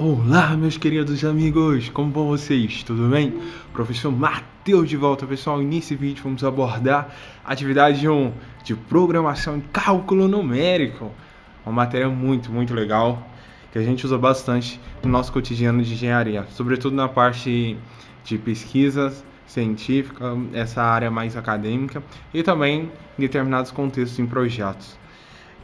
Olá, meus queridos amigos, como vão vocês? Tudo bem? Professor Matheus de volta, pessoal. E nesse vídeo vamos abordar a atividade 1 de programação e cálculo numérico. Uma matéria muito legal que a gente usa bastante no nosso cotidiano de engenharia, sobretudo na parte de pesquisas científica, essa área mais acadêmica e também em determinados contextos em projetos.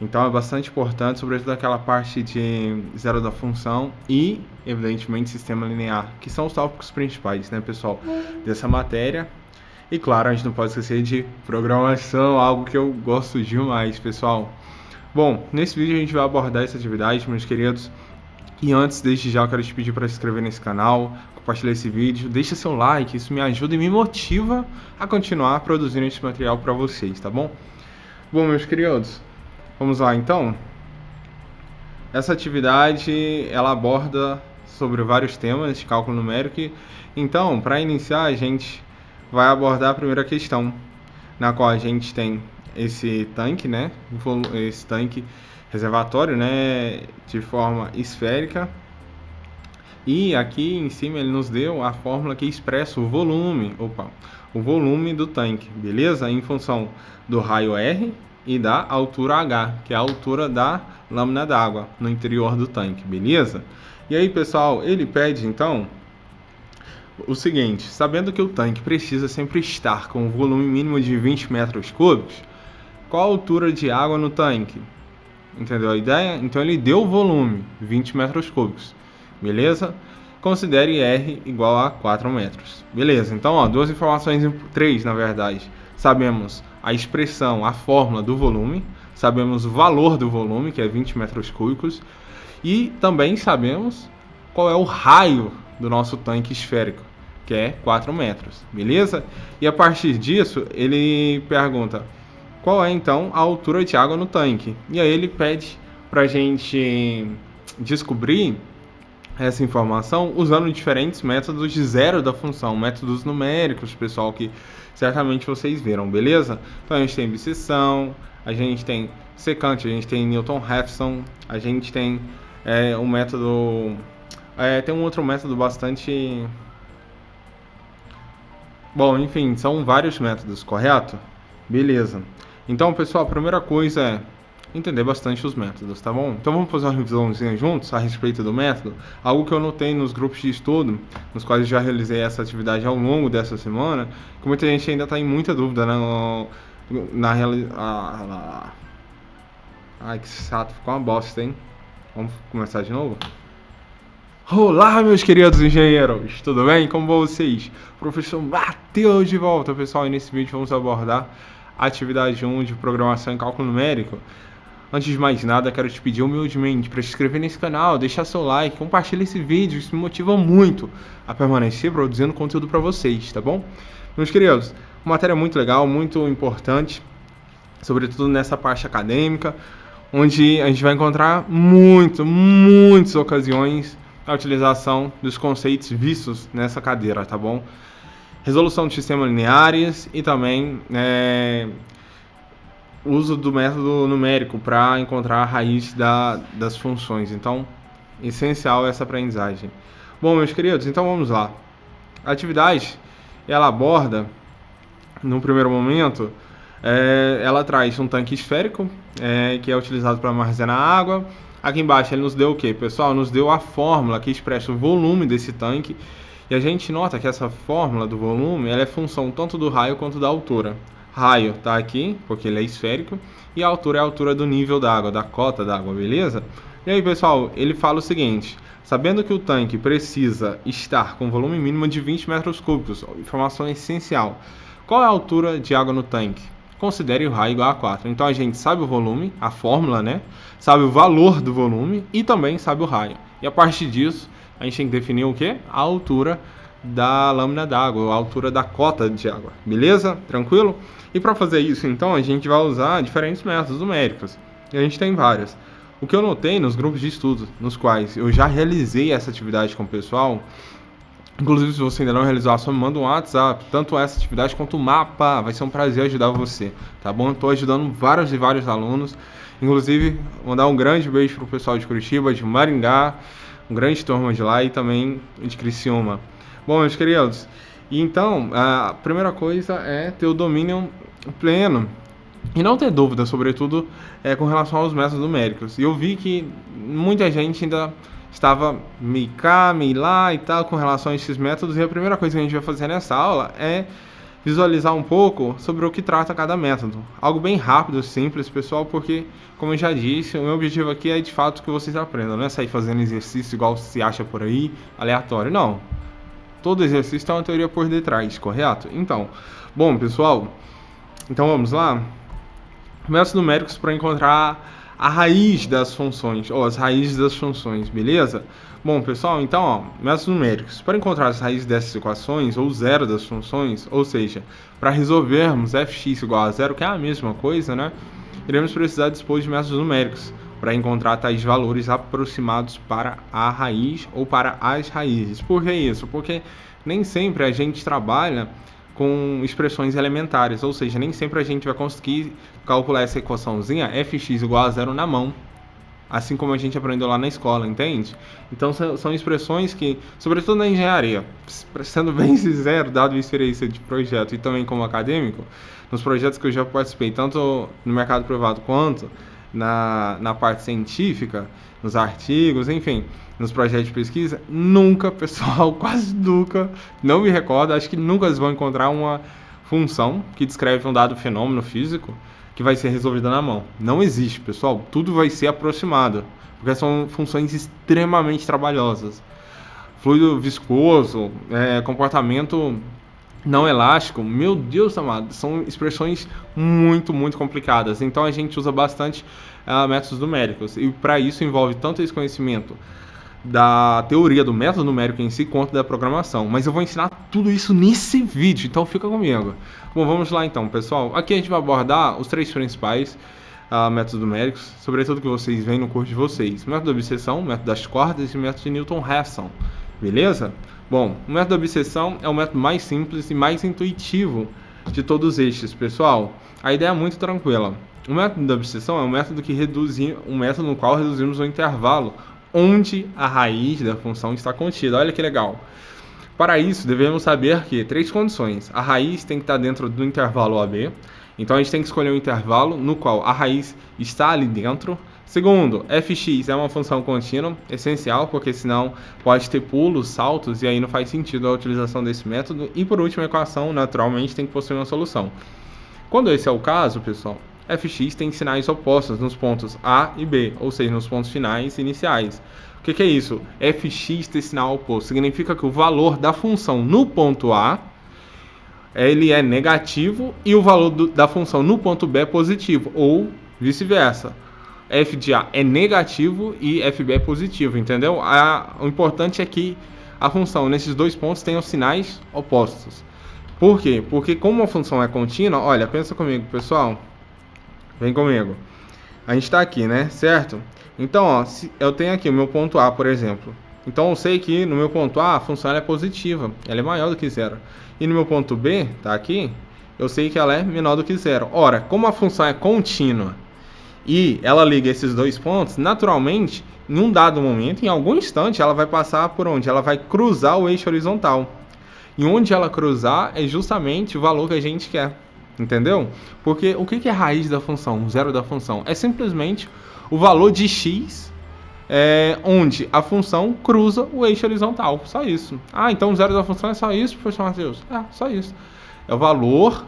Então é bastante importante, sobretudo aquela parte de zero da função e, evidentemente, sistema linear, que são os tópicos principais, né, pessoal, dessa matéria. E claro, a gente não pode esquecer de programação, algo que eu gosto demais, pessoal. Bom, nesse vídeo a gente vai abordar essa atividade, meus queridos. E antes, desde já, eu quero te pedir para se inscrever nesse canal, compartilhar esse vídeo, deixa seu like, isso me ajuda e me motiva a continuar produzindo esse material para vocês, tá bom? Bom, meus queridos, vamos lá então. Essa atividade ela aborda sobre vários temas de cálculo numérico. Então, para iniciar, a gente vai abordar a primeira questão, na qual a gente tem esse tanque, né? Esse tanque reservatório, né? De forma esférica. E aqui em cima ele nos deu a fórmula que expressa o volume do tanque, beleza? Em função do raio R e da altura H, que é a altura da lâmina d'água no interior do tanque, beleza? E aí, pessoal, ele pede então o seguinte: sabendo que o tanque precisa sempre estar com um volume mínimo de 20 metros cúbicos, qual a altura de água no tanque? Entendeu a ideia? Então ele deu o volume, 20 metros cúbicos, beleza? Considere R igual a 4 metros. Beleza, então ó, duas informações, três na verdade. Sabemos a expressão, a fórmula do volume, sabemos o valor do volume, que é 20 metros cúbicos, e também sabemos qual é o raio do nosso tanque esférico, que é 4 metros, beleza? E a partir disso, ele pergunta qual é então a altura de água no tanque. E aí ele pede para a gente descobrir essa informação usando diferentes métodos de zero da função, métodos numéricos, pessoal, que certamente vocês viram, beleza? Então a gente tem bisseção, a gente tem secante, a gente tem Newton-Raphson, a gente tem um método... tem um outro método bastante... Bom, enfim, são vários métodos, correto? Beleza. Então, pessoal, a primeira coisa é entender bastante os métodos, tá bom? Então vamos fazer uma revisãozinha juntos a respeito do método. Algo que eu notei nos grupos de estudo, nos quais eu já realizei essa atividade ao longo dessa semana, que muita gente ainda está em muita dúvida, né? Ai, que chato, ficou uma bosta, hein? Vamos começar de novo? Olá, meus queridos engenheiros, tudo bem? Como vão vocês? Professor Matheus de volta, pessoal, e nesse vídeo vamos abordar a atividade 1 de programação em cálculo numérico. Antes de mais nada, quero te pedir humildemente para se inscrever nesse canal, deixar seu like, compartilhar esse vídeo, isso me motiva muito a permanecer produzindo conteúdo para vocês, tá bom? Meus queridos, uma matéria muito legal, muito importante, sobretudo nessa parte acadêmica, onde a gente vai encontrar muitas ocasiões a utilização dos conceitos vistos nessa cadeira, tá bom? Resolução de sistemas lineares e também uso do método numérico para encontrar a raiz das funções. Então, essencial essa aprendizagem. Bom, meus queridos, então vamos lá. A atividade, ela aborda, no primeiro momento, ela traz um tanque esférico, que é utilizado para armazenar água. Aqui embaixo ele nos deu o que, pessoal? Nos deu a fórmula que expressa o volume desse tanque. E a gente nota que essa fórmula do volume ela é função tanto do raio quanto da altura. Raio está aqui, porque ele é esférico, e a altura é a altura do nível da água, da cota d'água, beleza? E aí, pessoal, ele fala o seguinte: sabendo que o tanque precisa estar com volume mínimo de 20 metros cúbicos, informação essencial. Qual é a altura de água no tanque? Considere o raio igual a 4. Então a gente sabe o volume, a fórmula, né? Sabe o valor do volume e também sabe o raio. E a partir disso, a gente tem que definir o quê? A altura da lâmina d'água, a altura da cota de água. Beleza? Tranquilo? E para fazer isso, então, a gente vai usar diferentes métodos numéricos. E a gente tem vários. O que eu notei nos grupos de estudo, nos quais eu já realizei essa atividade com o pessoal, inclusive se você ainda não realizou, só me manda um WhatsApp, tanto essa atividade quanto o mapa, vai ser um prazer ajudar você, tá bom? Estou ajudando vários alunos, inclusive mandar um grande beijo pro pessoal de Curitiba, de Maringá, um grande turma de lá e também de Criciúma. Bom, meus queridos, então a primeira coisa é ter o domínio pleno e não ter dúvida, sobretudo com relação aos métodos numéricos. E eu vi que muita gente ainda estava meio cá, meio lá e tal com relação a esses métodos, e a primeira coisa que a gente vai fazer nessa aula é visualizar um pouco sobre o que trata cada método. Algo bem rápido, simples, pessoal, porque, como eu já disse, o meu objetivo aqui é de fato que vocês aprendam, não é sair fazendo exercício igual se acha por aí, aleatório, não. Todo exercício tem uma teoria por detrás, correto? Então, bom, pessoal, então vamos lá. Métodos numéricos para encontrar a raiz das funções, ou as raízes das funções, beleza? Bom, pessoal, então, ó, métodos numéricos. Para encontrar as raízes dessas equações, ou zero das funções, ou seja, para resolvermos fx igual a zero, que é a mesma coisa, né? Iremos precisar dispor de métodos numéricos para encontrar tais valores aproximados para a raiz ou para as raízes. Por que isso? Porque nem sempre a gente trabalha com expressões elementares, ou seja, nem sempre a gente vai conseguir calcular essa equaçãozinha fx igual a zero na mão, assim como a gente aprendeu lá na escola, entende? Então são expressões que, sobretudo na engenharia, sendo bem sincero, dado a experiência de projeto e também como acadêmico, nos projetos que eu já participei, tanto no mercado privado quanto na parte científica, nos artigos, enfim, nos projetos de pesquisa, nunca, pessoal, quase nunca, não me recordo, acho que nunca vocês vão encontrar uma função que descreve um dado fenômeno físico que vai ser resolvida na mão. Não existe, pessoal, tudo vai ser aproximado, porque são funções extremamente trabalhosas. Fluido viscoso, comportamento não elástico, meu Deus amado, são expressões muito, muito complicadas. Então a gente usa bastante métodos numéricos, e para isso envolve tanto esse conhecimento da teoria do método numérico em si, quanto da programação. Mas eu vou ensinar tudo isso nesse vídeo, então fica comigo. Bom, vamos lá então, pessoal. Aqui a gente vai abordar os três principais métodos numéricos, sobretudo que vocês veem no curso de vocês. Método da obsessão, método das cordas e método de Newton-Raphson. Beleza? Bom, o método da obsessão é o método mais simples e mais intuitivo de todos estes, pessoal. A ideia é muito tranquila. O método da obsessão é um método no qual reduzimos o intervalo onde a raiz da função está contida. Olha que legal. Para isso, devemos saber que três condições. A raiz tem que estar dentro do intervalo AB. Então, a gente tem que escolher um intervalo no qual a raiz está ali dentro. Segundo, fx é uma função contínua, essencial, porque senão pode ter pulos, saltos, e aí não faz sentido a utilização desse método. E por último, a equação, naturalmente, tem que possuir uma solução. Quando esse é o caso, pessoal, fx tem sinais opostos nos pontos A e B, ou seja, nos pontos finais e iniciais. O que é isso? Fx tem sinal oposto. Significa que o valor da função no ponto A ele é negativo e o valor da função no ponto B é positivo, ou vice-versa. F de A é negativo e FB é positivo, entendeu? O importante é que a função nesses dois pontos tenha os sinais opostos. Por quê? Porque como a função é contínua, olha, pensa comigo, pessoal. Vem comigo. A gente está aqui, né? Certo? Então, ó, se eu tenho aqui o meu ponto A, por exemplo. Então, eu sei que no meu ponto A, a função é positiva. Ela é maior do que zero. E no meu ponto B, tá aqui, eu sei que ela é menor do que zero. Ora, como a função é contínua e ela liga esses dois pontos, naturalmente, em um dado momento, em algum instante, ela vai passar por onde? Ela vai cruzar o eixo horizontal. E onde ela cruzar é justamente o valor que a gente quer. Entendeu? Porque o que é a raiz da função, o zero da função? É simplesmente o valor de x onde a função cruza o eixo horizontal. Só isso. Ah, então o zero da função é só isso, professor Matheus? É, só isso. É o valor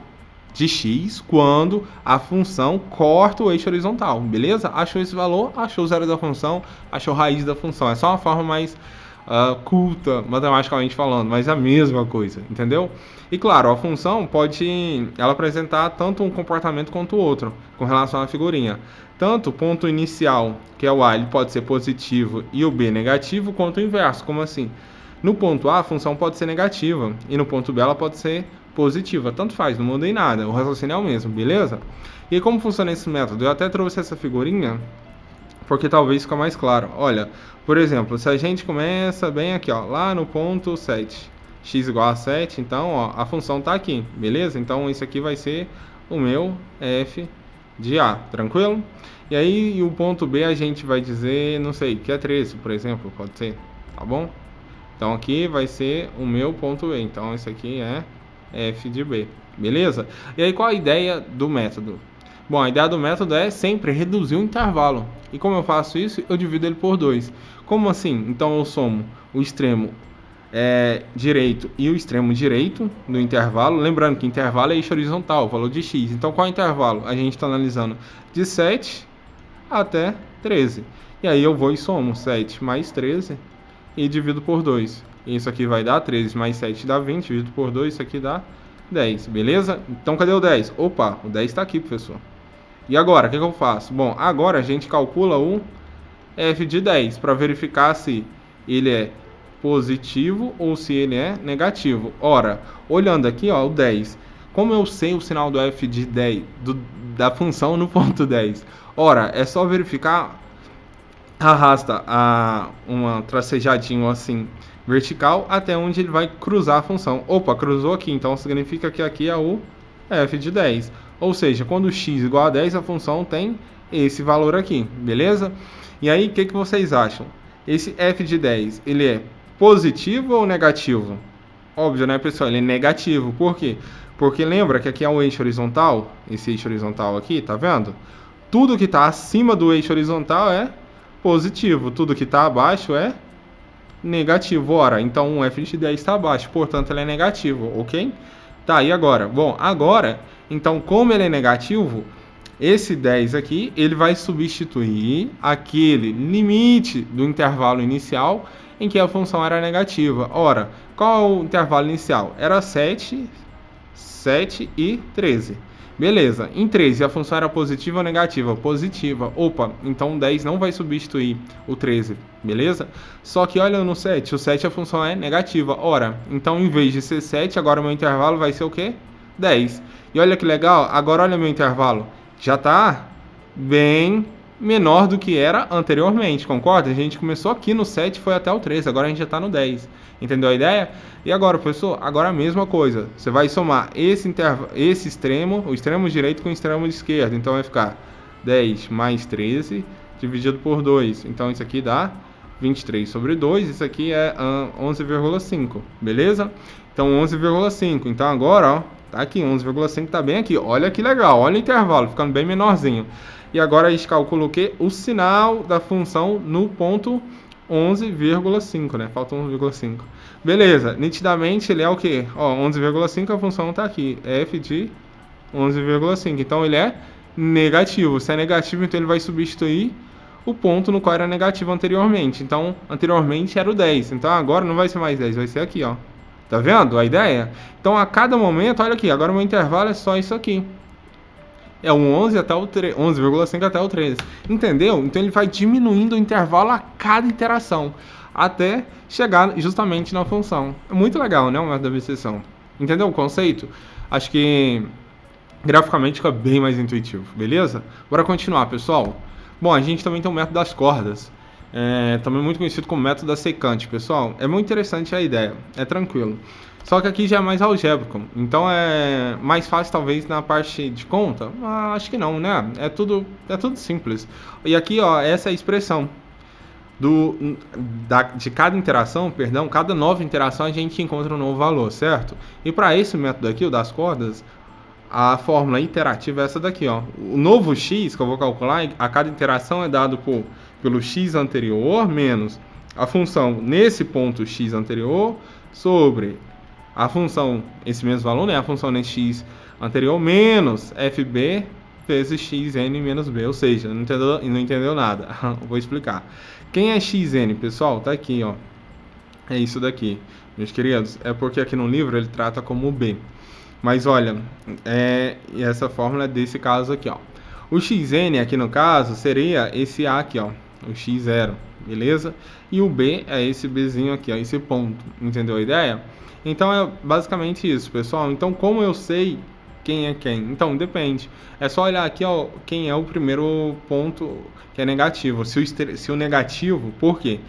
de x quando a função corta o eixo horizontal. Beleza? Achou esse valor, achou o zero da função, achou a raiz da função. É só uma forma mais culta, matematicamente falando, mas é a mesma coisa, entendeu? E claro, a função pode ela apresentar tanto um comportamento quanto o outro, com relação à figurinha. Tanto o ponto inicial, que é o A, ele pode ser positivo e o B negativo, quanto o inverso. Como assim? No ponto A, a função pode ser negativa, e no ponto B ela pode ser positiva. Tanto faz, não muda em nada, o raciocínio é o mesmo, beleza? E como funciona esse método? Eu até trouxe essa figurinha, porque talvez fique mais claro. Olha, por exemplo, se a gente começa bem aqui, ó, lá no ponto 7, x igual a 7, então ó, a função está aqui, beleza? Então isso aqui vai ser o meu f de A, tranquilo? E aí o ponto B a gente vai dizer, não sei, que é 13, por exemplo, pode ser, tá bom? Então aqui vai ser o meu ponto B, então esse aqui é f de B, beleza? E aí qual a ideia do método? Bom, a ideia do método é sempre reduzir o intervalo. E como eu faço isso? Eu divido ele por 2. Como assim? Então eu somo o extremo direito e o extremo direito do intervalo. Lembrando que intervalo é eixo horizontal, o valor de x. Então qual é o intervalo? A gente está analisando de 7 até 13. E aí eu vou e somo 7 mais 13 e divido por 2. Isso aqui vai dar 13 mais 7 dá 20, divido por 2, isso aqui dá 10, beleza? Então cadê o 10? Opa, o 10 está aqui, professor. E agora, o que eu faço? Bom, agora a gente calcula o f de 10 para verificar se ele é positivo ou se ele é negativo. Ora, olhando aqui, ó, o 10. Como eu sei o sinal do f de 10 da função no ponto 10? Ora, é só verificar, arrasta uma tracejadinho assim vertical até onde ele vai cruzar a função. Opa, cruzou aqui, então significa que aqui é o f de 10. Ou seja, quando x igual a 10, a função tem esse valor aqui, beleza? E aí, o que vocês acham? Esse f de 10, ele é positivo ou negativo? Óbvio, né, pessoal? Ele é negativo. Por quê? Porque lembra que aqui é um eixo horizontal, esse eixo horizontal aqui, tá vendo? Tudo que está acima do eixo horizontal é positivo, tudo que está abaixo é negativo. Ora, então o f de 10 está abaixo, portanto ele é negativo, ok? Tá, e agora? Bom, agora, então como ele é negativo, esse 10 aqui, ele vai substituir aquele limite do intervalo inicial em que a função era negativa. Ora, qual é o intervalo inicial? Era 7, 7 e 13. Beleza, em 13 a função era positiva ou negativa? Positiva. Opa, então 10 não vai substituir o 13, beleza? Só que olha no 7, o 7 a função é negativa. Ora, então em vez de ser 7, agora o meu intervalo vai ser o quê? 10. E olha que legal, agora olha meu intervalo. Já está bem menor do que era anteriormente, concorda? A gente começou aqui no 7 e foi até o 13, agora a gente já está no 10. Entendeu a ideia? E agora, professor, agora a mesma coisa. Você vai somar esse extremo, o extremo direito com o extremo esquerdo. Então vai ficar 10 mais 13 dividido por 2. Então isso aqui dá 23 sobre 2. Isso aqui é 11,5. Beleza? Então 11,5. Então agora, ó, tá aqui, 11,5 tá bem aqui. Olha que legal, olha o intervalo, ficando bem menorzinho. E agora a gente calcula o quê? O sinal da função no ponto 11,5, né? Falta 11,5. Beleza, nitidamente ele é o quê? Ó, 11,5, a função tá aqui, f de 11,5. Então ele é negativo. Se é negativo, então ele vai substituir o ponto no qual era negativo anteriormente. Então, anteriormente era o 10. Então agora não vai ser mais 10, vai ser aqui, ó. Tá vendo a ideia? Então a cada momento, olha aqui, agora o meu intervalo é só isso aqui. É o 11 até o 11,5 até o 13. Entendeu? Então ele vai diminuindo o intervalo a cada iteração, até chegar justamente na função. É muito legal, né? O método da obsessão. Entendeu o conceito? Acho que graficamente fica bem mais intuitivo, beleza? Bora continuar, pessoal. Bom, a gente também tem o método das cordas. Também muito conhecido como método da secante, pessoal. É muito interessante a ideia, é tranquilo. Só que aqui já é mais algébrico, então é mais fácil talvez na parte de conta? Acho que não, né? É tudo simples. E aqui, ó, essa é a expressão de cada interação, perdão, cada nova interação a gente encontra um novo valor, certo? E para esse método aqui, o das cordas, a fórmula iterativa é essa daqui, ó. O novo x que eu vou calcular, a cada interação é dado pelo x anterior menos a função nesse ponto x anterior sobre a função, esse mesmo valor, né? A função nesse x anterior menos fb vezes xn menos b. Ou seja, não entendeu nada. Vou explicar. Quem é xn, pessoal? Tá aqui, ó. É isso daqui, meus queridos. É porque aqui no livro ele trata como b. Mas olha, essa fórmula é desse caso aqui, ó. O xn aqui no caso seria esse a aqui, ó. O x0, beleza? E o b é esse bzinho aqui, ó. Esse ponto. Entendeu a ideia? Então é basicamente isso, pessoal. Então como eu sei quem é quem? Então depende. É só olhar aqui, ó, quem é o primeiro ponto que é negativo. Se o negativo, por quê?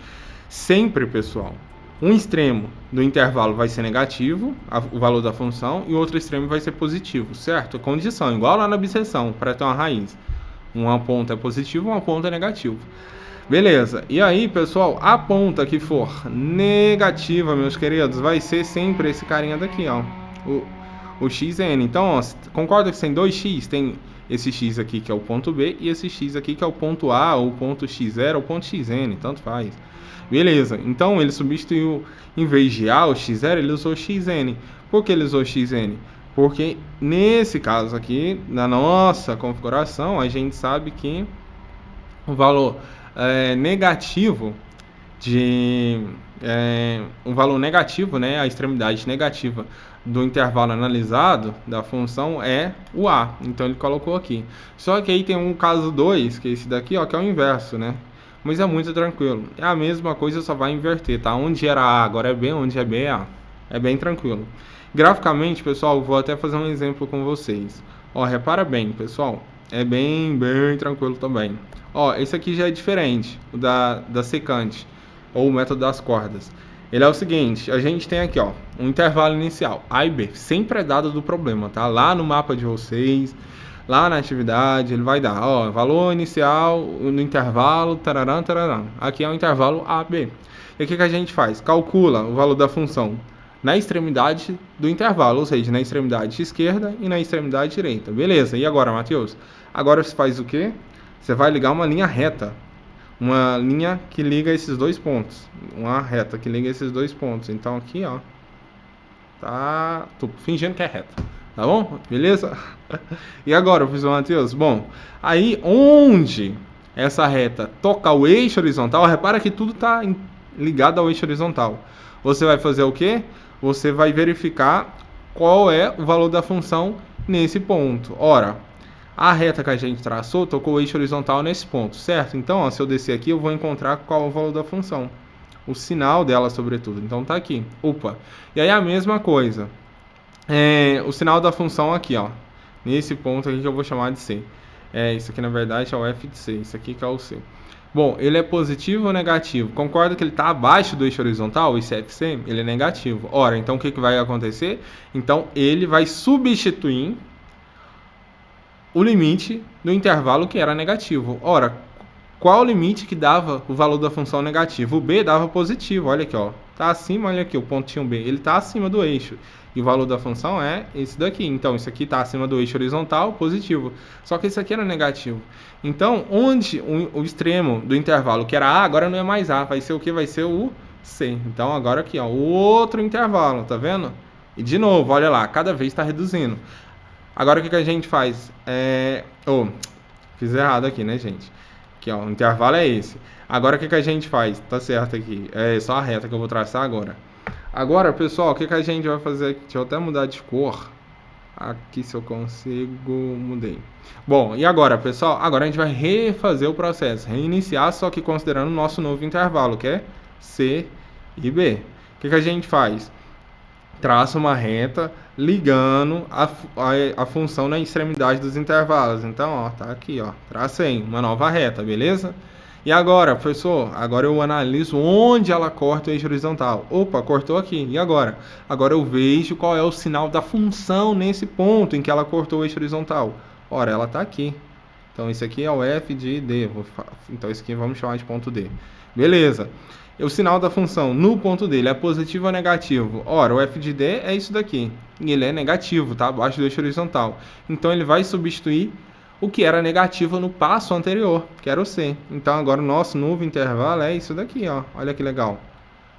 Sempre, pessoal, Um extremo do intervalo vai ser negativo, o valor da função, e o outro extremo vai ser positivo, certo? Condição, igual lá na biseção, para ter uma raiz. Uma ponta é positivo, uma ponta é negativo. Beleza, e aí, pessoal, a ponta que for negativa, meus queridos, vai ser sempre esse carinha daqui, ó, o xn. Então, ó, concorda que tem 2x? Tem esse x aqui que é o ponto B e esse x aqui que é o ponto A, ou o ponto x0, ou o ponto xn, tanto faz. Beleza, então ele substituiu, em vez de A ou x0, ele usou xn. Por que ele usou xn? Porque nesse caso aqui, na nossa configuração, a gente sabe que o valor negativo um valor negativo, né, a extremidade negativa do intervalo analisado da função é o A. Então ele colocou aqui. Só que aí tem um caso 2, que é esse daqui, ó, que é o inverso, né? Mas é muito tranquilo. É a mesma coisa, só vai inverter, tá? Onde era A, agora é B, onde é B é A. É bem tranquilo. Graficamente, pessoal, vou até fazer um exemplo com vocês. Ó, repara bem, pessoal. É bem tranquilo também. Ó, esse aqui já é diferente, o da secante, ou o método das cordas. Ele é o seguinte, a gente tem aqui, ó, um intervalo inicial, A e B, sempre é dado do problema, tá? Lá no mapa de vocês, lá na atividade, ele vai dar, ó, valor inicial no intervalo, tararã, tararã. Aqui é o intervalo A, B. E o que a gente faz? Calcula o valor da função na extremidade do intervalo, ou seja, na extremidade esquerda e na extremidade direita. Beleza, e agora, Matheus? Agora você faz o quê? Você vai ligar uma linha reta. Uma linha que liga esses dois pontos. Uma reta que liga esses dois pontos. Então aqui, ó. Tá. Tô fingindo que é reta. Tá bom? Beleza? E agora, professor Matheus? Bom, aí onde essa reta toca o eixo horizontal, repara que tudo tá ligado ao eixo horizontal. Você vai fazer o quê? Você vai verificar qual é o valor da função nesse ponto. Ora, a reta que a gente traçou tocou o eixo horizontal nesse ponto, certo? Então, ó, se eu descer aqui, eu vou encontrar qual é o valor da função. O sinal dela, sobretudo. Então, tá aqui. Opa. E aí, a mesma coisa. O sinal da função aqui, ó. Nesse ponto aqui que eu vou chamar de C. Isso aqui, na verdade, é o F de C. Isso aqui que é o C. Bom, ele é positivo ou negativo? Concorda que ele está abaixo do eixo horizontal, esse FC? Ele é negativo. Ora, então o que vai acontecer? Então, ele vai substituir o limite do intervalo que era negativo. Ora, qual o limite que dava o valor da função negativo? O B dava positivo, olha aqui, ó. Tá acima, olha aqui, o pontinho B. Ele está acima do eixo. E o valor da função é esse daqui. Então, isso aqui está acima do eixo horizontal, positivo. Só que isso aqui era negativo. Então, onde o extremo do intervalo, que era A, agora não é mais A. Vai ser o que? Vai ser o C. Então, agora aqui, ó, o outro intervalo, tá vendo? E de novo, olha lá, cada vez está reduzindo. Agora, o que a gente faz? Fiz errado aqui, né, gente? Aqui, ó, o intervalo é esse. Agora, o que a gente faz? Tá certo aqui. É só a reta que eu vou traçar agora. Agora, pessoal, o que a gente vai fazer aqui? Deixa eu até mudar de cor. Aqui, se eu consigo, mudei. Bom, e agora, pessoal? Agora a gente vai refazer o processo. Reiniciar, só que considerando o nosso novo intervalo, que é C e B. O que a gente faz? Traça uma reta ligando a função na extremidade dos intervalos. Então, ó, tá aqui, ó. Tracei uma nova reta, beleza? E agora, professor, agora eu analiso onde ela corta o eixo horizontal. Opa, cortou aqui. E agora? Agora eu vejo qual é o sinal da função nesse ponto em que ela cortou o eixo horizontal. Ora, ela está aqui. Então, esse aqui é o F de D. Então, esse aqui vamos chamar de ponto D. Beleza. O sinal da função no ponto D é positivo ou negativo? Ora, o F de D é isso daqui. E ele é negativo, tá? Abaixo do eixo horizontal. Então, ele vai substituir o que era negativo no passo anterior, que era o C. Então, agora o nosso novo intervalo é isso daqui, ó. Olha que legal.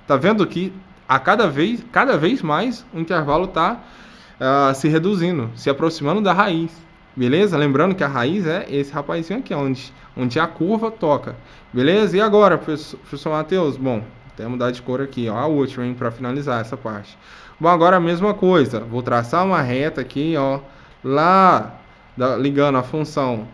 Tá vendo que cada vez mais o intervalo está se reduzindo, se aproximando da raiz. Beleza? Lembrando que a raiz é esse rapazinho aqui, onde a curva toca. Beleza? E agora, professor Matheus? Bom, até mudar de cor aqui, ó. A última, para finalizar essa parte. Bom, agora a mesma coisa. Vou traçar uma reta aqui, ó. Lá, ligando a função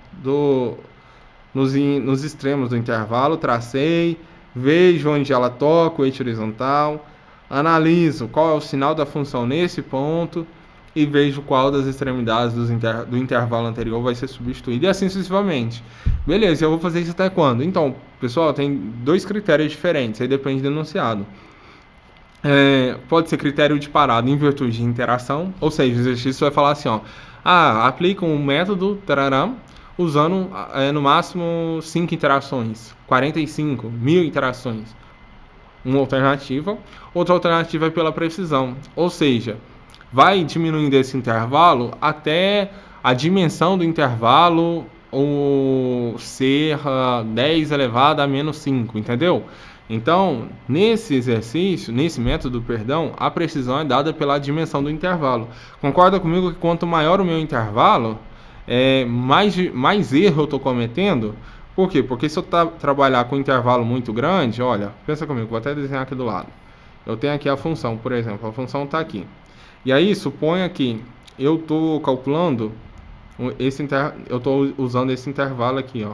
nos extremos do intervalo. Tracei. Vejo onde ela toca, o eixo horizontal. Analiso qual é o sinal da função nesse ponto. E vejo qual das extremidades do intervalo anterior vai ser substituído, e assim sucessivamente. Beleza, eu vou fazer isso até quando? Então, pessoal, tem dois critérios diferentes, aí depende do enunciado. Pode ser critério de parada em virtude de interação, ou seja, o exercício vai falar assim, ó, aplica um método tararam, usando no máximo 5 interações, 45, 1000 interações. Uma alternativa. Outra alternativa é pela precisão, ou seja, vai diminuindo esse intervalo até a dimensão do intervalo ou ser 10 elevado a menos 5, entendeu? Então, nesse exercício, nesse método, perdão, a precisão é dada pela dimensão do intervalo. Concorda comigo que quanto maior o meu intervalo, mais erro eu estou cometendo? Por quê? Porque se eu trabalhar com um intervalo muito grande, olha, pensa comigo, vou até desenhar aqui do lado. Eu tenho aqui a função, por exemplo, a função está aqui. E aí, suponha que eu estou calculando, eu estou usando esse intervalo aqui, ó.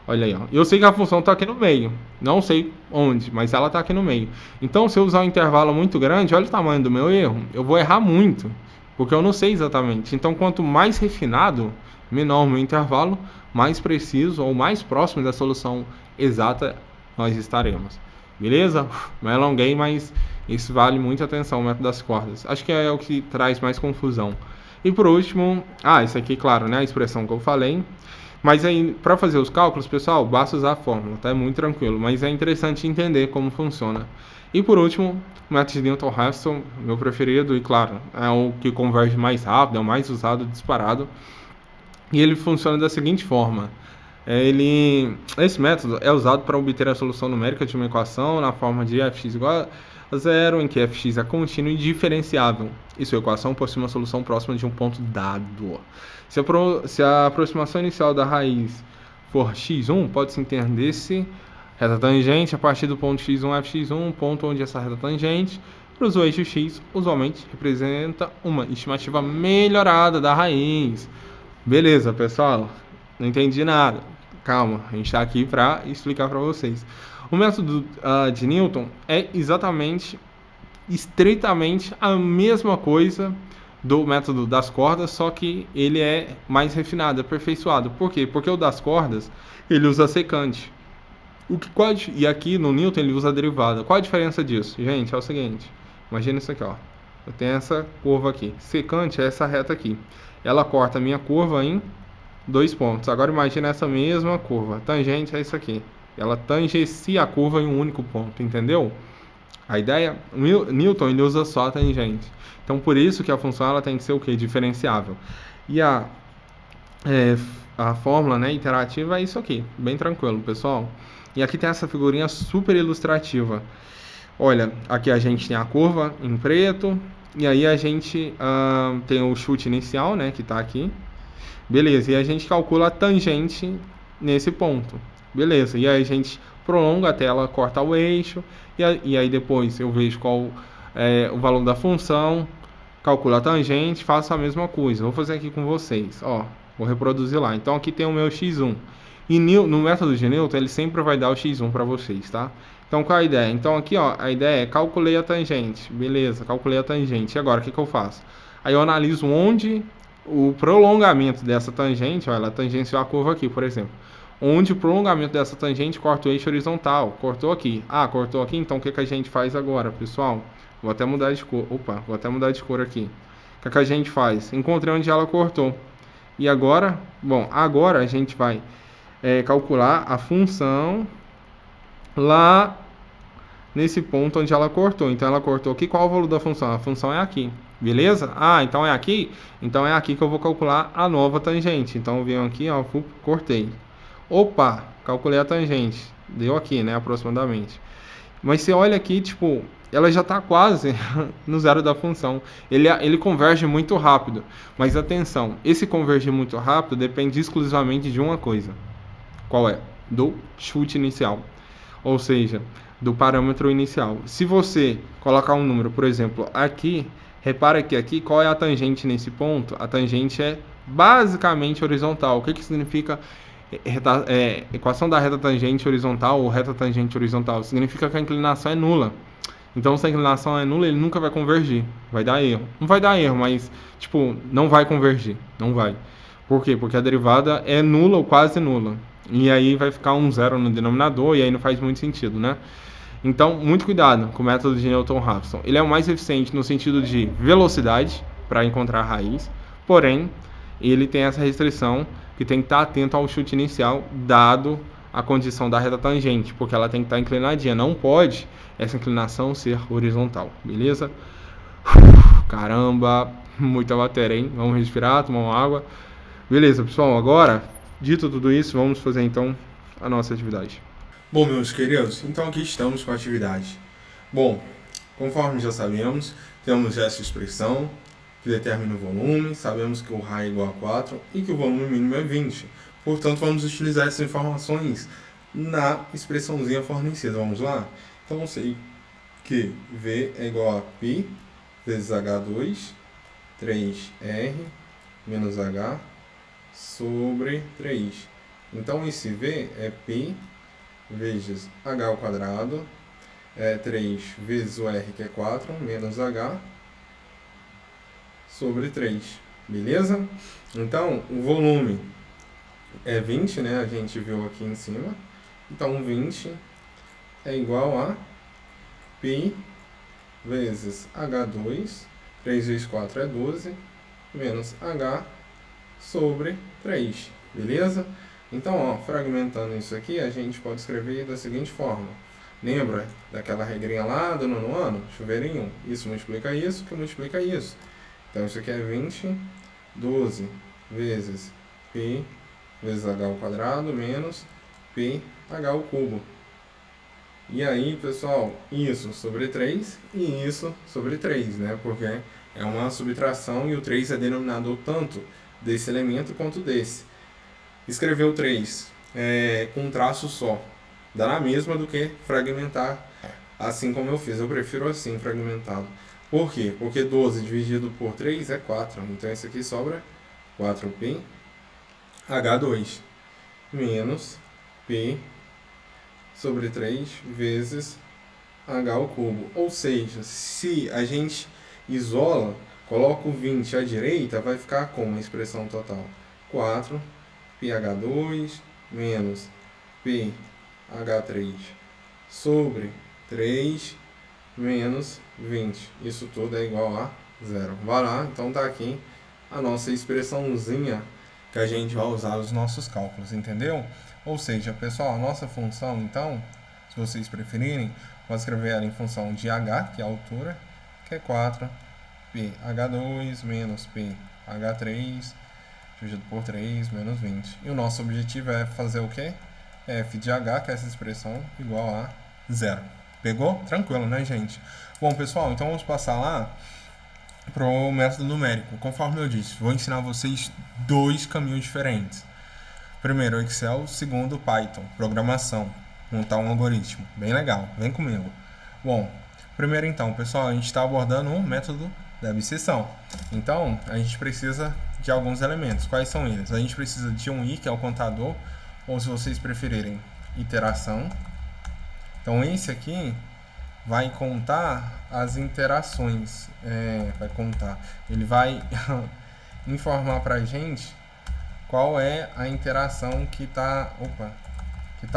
Olha aí, ó. Eu sei que a função está aqui no meio. Não sei onde, mas ela está aqui no meio. Então, se eu usar um intervalo muito grande, olha o tamanho do meu erro, eu vou errar muito, porque eu não sei exatamente. Então, quanto mais refinado, menor o meu intervalo, mais preciso ou mais próximo da solução exata nós estaremos. Beleza? Me alonguei, mas isso vale muita atenção, o método das cordas. Acho que é o que traz mais confusão. E por último, isso aqui, claro, né, a expressão que eu falei. Mas aí, para fazer os cálculos, pessoal, basta usar a fórmula, tá? É muito tranquilo, mas é interessante entender como funciona. E por último, o método de Newton-Raphson, meu preferido, e claro, é o que converge mais rápido, é o mais usado, disparado. E ele funciona da seguinte forma. Esse método é usado para obter a solução numérica de uma equação na forma de fx igual a zero, em que fx é contínuo e diferenciável, e sua equação possui uma solução próxima de um ponto dado. Se a aproximação inicial da raiz for x1, pode-se entender-se reta tangente a partir do ponto x1 fx1, ponto onde essa reta tangente cruza o eixo x, usualmente representa uma estimativa melhorada da raiz. Beleza, pessoal? Não entendi nada. Calma, a gente está aqui para explicar para vocês. O método de Newton é estritamente a mesma coisa do método das cordas, só que ele é mais refinado, aperfeiçoado. Por quê? Porque o das cordas, ele usa secante. E aqui no Newton ele usa a derivada. Qual a diferença disso? Gente, é o seguinte. Imagina isso aqui, ó. Eu tenho essa curva aqui. Secante é essa reta aqui. Ela corta a minha curva em 2 pontos. Agora imagina essa mesma curva. Tangente é isso aqui. Ela tangencia a curva em um único ponto, entendeu? A ideia, Newton ele usa só a tangente. Então por isso que a função ela tem que ser o quê? Diferenciável. E a fórmula, né, iterativa é isso aqui. Bem tranquilo, pessoal. E aqui tem essa figurinha super ilustrativa. Olha, aqui a gente tem a curva em preto. E aí a gente tem o chute inicial, né, que está aqui. Beleza, e a gente calcula a tangente nesse ponto. Beleza, e aí a gente prolonga até ela cortar o eixo. E aí depois eu vejo qual é o valor da função, calculo a tangente, faço a mesma coisa. Vou fazer aqui com vocês, ó, vou reproduzir lá. Então aqui tem o meu x1. E no método de Newton ele sempre vai dar o x1 para vocês, tá? Então qual a ideia? Então aqui, ó, a ideia é calculei a tangente. Beleza, calculei a tangente. E agora o que eu faço? Aí eu analiso onde o prolongamento dessa tangente, ó, ela tangenciou a curva aqui, por exemplo. Onde o prolongamento dessa tangente corta o eixo horizontal. Cortou aqui. Cortou aqui, então o que a gente faz agora, pessoal? Vou até mudar de cor. Vou até mudar de cor aqui. O que a gente faz? Encontrei onde ela cortou. E agora? Bom, agora a gente vai calcular a função lá nesse ponto onde ela cortou. Então ela cortou aqui. Qual é o valor da função? A função é aqui. Beleza? Então é aqui? Então é aqui que eu vou calcular a nova tangente. Então eu venho aqui, ó, cortei. Opa, calculei a tangente. Deu aqui, né, aproximadamente. Mas você olha aqui, tipo, ela já está quase no zero da função. Ele converge muito rápido. Mas atenção, esse convergir muito rápido depende exclusivamente de uma coisa. Qual é? Do chute inicial. Ou seja, do parâmetro inicial. Se você colocar um número, por exemplo, aqui, repara que aqui, qual é a tangente nesse ponto? A tangente é basicamente horizontal. O que significa equação da reta tangente horizontal ou reta tangente horizontal? Significa que a inclinação é nula. Então, se a inclinação é nula, ele nunca vai convergir. Vai dar erro. Não vai dar erro, mas, tipo, não vai convergir. Não vai. Por quê? Porque a derivada é nula ou quase nula. E aí vai ficar um zero no denominador e aí não faz muito sentido, né? Então, muito cuidado com o método de Newton-Raphson. Ele é o mais eficiente no sentido de velocidade para encontrar a raiz, porém, ele tem essa restrição que tem que estar atento ao chute inicial, dado a condição da reta tangente, porque ela tem que estar inclinadinha. Não pode essa inclinação ser horizontal, beleza? Caramba, muita matéria, hein? Vamos respirar, tomar uma água. Beleza, pessoal, agora, dito tudo isso, vamos fazer então a nossa atividade. Bom, meus queridos, então aqui estamos com a atividade. Bom, conforme já sabemos, temos essa expressão que determina o volume, sabemos que o raio é igual a 4 e que o volume mínimo é 20. Portanto, vamos utilizar essas informações na expressãozinha fornecida. Vamos lá? Então, eu sei que V é igual a π vezes H2, 3R menos H sobre 3. Então, esse V é π vezes H ao quadrado, 3 vezes o R, que é 4, menos H sobre 3. Beleza? Então, o volume é 20, né? A gente viu aqui em cima. Então, 20 é igual a π vezes H2, 3 vezes 4 é 12, menos H sobre 3. Beleza? Então, ó, fragmentando isso aqui, a gente pode escrever da seguinte forma. Lembra daquela regrinha lá do nono ano? Chuveiro em 1. Isso multiplica isso, que multiplica isso. Então, isso aqui é 20, 12 vezes π vezes h ao quadrado menos πh ao cubo. E aí, pessoal, isso sobre 3 e isso sobre 3, né? Porque é uma subtração e o 3 é denominador tanto desse elemento quanto desse. Escrever o 3 com um traço só dá na mesma do que fragmentar assim como eu fiz. Eu prefiro assim, fragmentado. Por quê? Porque 12 dividido por 3 é 4. Então, esse aqui sobra 4π H2 menos π sobre 3 vezes H ao cubo. Ou seja, se a gente isola, coloca o 20 à direita, vai ficar como a expressão total? 4πH2 menos πH3 sobre 3 menos 20. Isso tudo é igual a 0. Vai lá, então tá aqui a nossa expressãozinha que a gente vai usar nos nossos cálculos, entendeu? Ou seja, pessoal, a nossa função, então, se vocês preferirem, pode escrever ela em função de h, que é a altura, que é 4πh2 menos πh3 dividido por 3 menos 20. E o nosso objetivo é fazer o quê? F de h, que é essa expressão, igual a 0. Pegou? Tranquilo, né, gente? Bom, pessoal, então vamos passar lá para o método numérico. Conforme eu disse, vou ensinar vocês dois caminhos diferentes. Primeiro, o Excel. Segundo, o Python, programação, montar um algoritmo. Bem legal, vem comigo. Bom, primeiro então, pessoal, a gente está abordando um método da abscissão. Então, a gente precisa de alguns elementos. Quais são eles? A gente precisa de um i, que é o contador, ou se vocês preferirem, iteração. Então, esse aqui vai contar as interações. Vai contar. Ele vai informar para a gente qual é a interação que está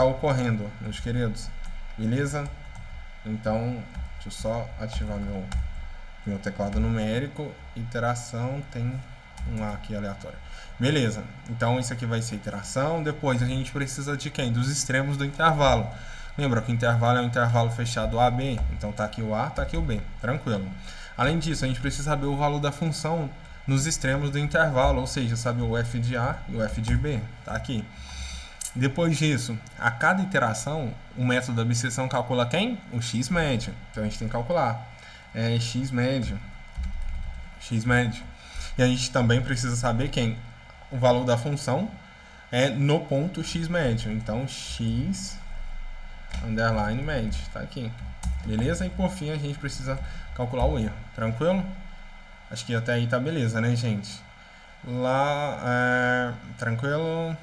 ocorrendo, meus queridos. Beleza? Então, deixa eu só ativar meu teclado numérico. Iteração tem um A aqui aleatório. Beleza. Então, isso aqui vai ser iteração. Depois, a gente precisa de quem? Dos extremos do intervalo. Lembra que o intervalo é um intervalo fechado AB, então tá aqui o A, tá aqui o B, tranquilo. Além disso, a gente precisa saber o valor da função nos extremos do intervalo, ou seja, saber o f de A e o f de B, tá aqui. Depois disso, a cada iteração, o método da abscissão calcula quem? O x médio, então a gente tem que calcular. X médio. E a gente também precisa saber quem? O valor da função no ponto x médio, então x underline médio, tá aqui, beleza? E por fim a gente precisa calcular o erro, tranquilo? Acho que até aí tá beleza, né, gente? Lá, tranquilo?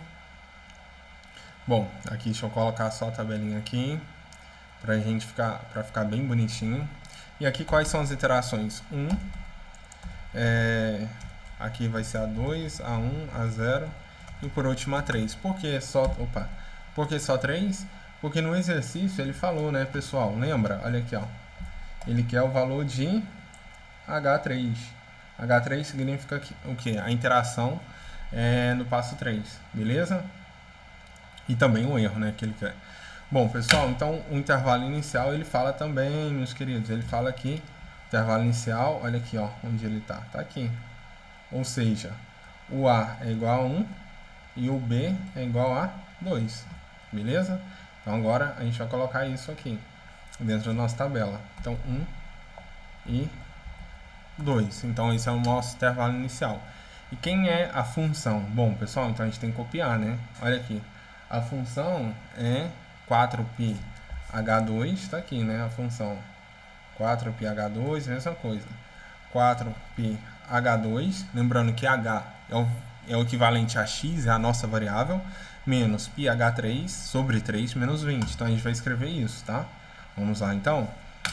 Bom, aqui deixa eu colocar só a tabelinha aqui pra gente ficar bem bonitinho. E aqui quais são as iterações? 1, aqui vai ser A2, A1, A0 e por último A3. Por que só 3? Porque no exercício ele falou, né, pessoal? Lembra? Olha aqui, ó. Ele quer o valor de H3. H3 significa o quê? A interação no passo 3, beleza? E também o erro, né, que ele quer. Bom, pessoal, então o intervalo inicial ele fala também, meus queridos. Ele fala aqui, intervalo inicial, olha aqui, ó, onde ele tá. Tá aqui. Ou seja, o A é igual a 1 e o B é igual a 2, beleza? Então agora a gente vai colocar isso aqui dentro da nossa tabela. Então 1 e 2. Então esse é o nosso intervalo inicial. E quem é a função? Bom, pessoal, então a gente tem que copiar, né? Olha aqui. A função é 4πh2, tá aqui, né? A função 4πh2, mesma coisa. 4πh2, lembrando que h é o equivalente a x, é a nossa variável, menos πh3 sobre 3 menos 20. Então a gente vai escrever isso, tá? Vamos lá então.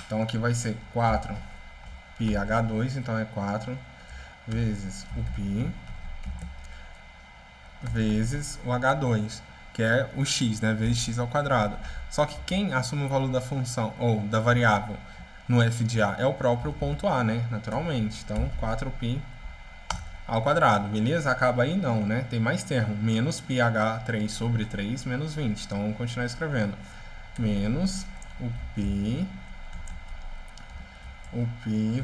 Então aqui vai ser 4πh2, então é 4 vezes o π vezes o h2, que é o x, né? Vezes x ao quadrado. Só que quem assume o valor da função ou da variável no f de a é o próprio ponto A, né? Naturalmente. Então 4π ao quadrado, beleza? Acaba aí não, né? Tem mais termo. Menos πh3 sobre 3 menos 20. Então vamos continuar escrevendo. Menos o π,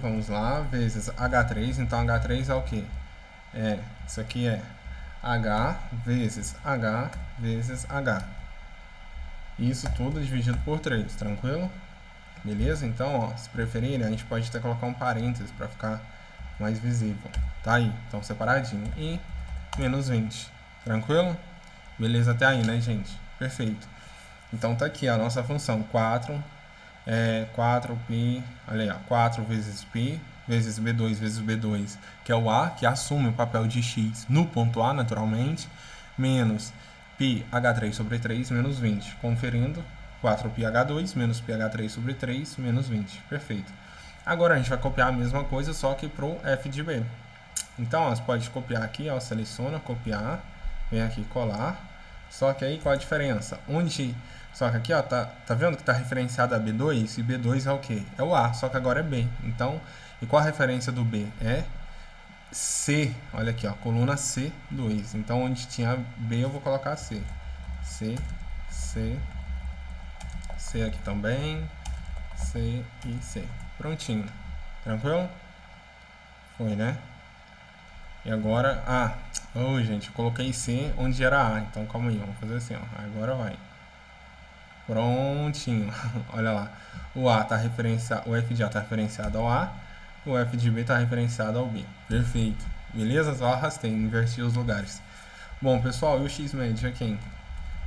vamos lá, vezes h3. Então h3 é o quê? Isso aqui é h vezes h vezes h. Isso tudo dividido por 3, tranquilo? Beleza? Então, ó, se preferirem, a gente pode até colocar um parênteses para ficar mais visível. Tá aí, então separadinho. E menos 20, tranquilo? Beleza até aí, né, gente? Perfeito. Então tá aqui a nossa função 4π, olha aí, ó, 4 vezes π vezes b2 vezes b2, que é o a, que assume o papel de x no ponto A, naturalmente, menos πh3 sobre 3 menos 20, conferindo 4πh2 menos πh3 sobre 3 menos 20, perfeito. Agora a gente vai copiar a mesma coisa, só que para o f de b. Então, ó, você pode copiar aqui, ó, seleciona, copiar, vem aqui colar, só que aí qual a diferença? Só que aqui, ó, tá vendo que está referenciado a B2? E B2 é o quê? É o A, só que agora é B. Então, e qual a referência do B? É C. Olha aqui, ó, coluna C2. Então, onde tinha B, eu vou colocar C. C aqui também. C e C. Prontinho. Tranquilo? Foi, né? E agora, gente, eu coloquei C onde era A. Então, calma aí, vamos fazer assim, ó. Agora vai. Prontinho, olha lá. O A tá referenciado, o f de A está referenciado ao A, o f de B está referenciado ao B. Perfeito. Beleza? Só arrastei, inverti os lugares. Bom, pessoal, e o x médio é quem?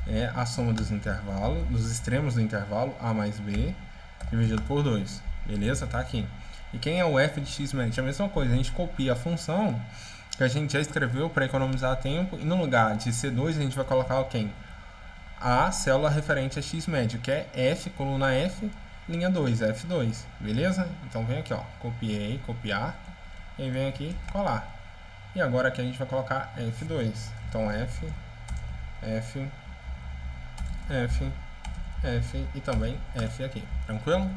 É a soma dos intervalos, dos extremos do intervalo A mais B, dividido por 2. Beleza? Tá aqui. E quem é o f de x médio? É a mesma coisa, a gente copia a função que a gente já escreveu para economizar tempo, e no lugar de C2 a gente vai colocar o quem? A célula referente a x médio, que é F, coluna F, linha 2, F2, beleza? Então vem aqui, ó, copiei, copiar, e vem aqui, colar. E agora aqui a gente vai colocar F2. Então F, F, F, F e também F aqui, tranquilo?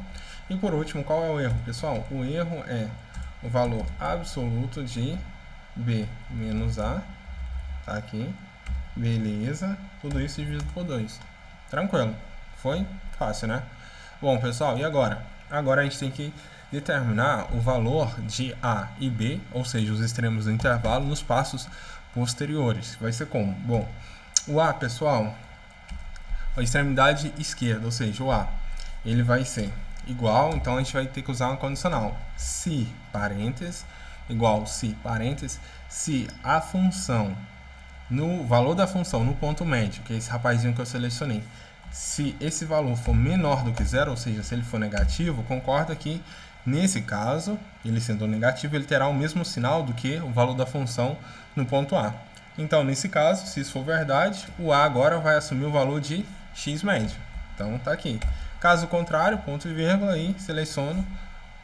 E por último, qual é o erro, pessoal? O erro é o valor absoluto de B menos A, tá aqui. Beleza, tudo isso dividido por 2. Tranquilo, foi fácil, né? Bom, pessoal, e agora? Agora a gente tem que determinar o valor de A e B, ou seja, os extremos do intervalo, nos passos posteriores. Vai ser como? Bom, o A, pessoal, a extremidade esquerda, ou seja, o A, ele vai ser igual, então a gente vai ter que usar uma condicional. Se, parênteses, igual se, parênteses, se a função, no valor da função, no ponto médio, que é esse rapazinho que eu selecionei, se esse valor for menor do que zero, ou seja, se ele for negativo, concorda que, nesse caso, ele sendo negativo, ele terá o mesmo sinal do que o valor da função no ponto A. Então, nesse caso, se isso for verdade, o A agora vai assumir o valor de x médio. Então, tá aqui. Caso contrário, ponto e vírgula, e seleciono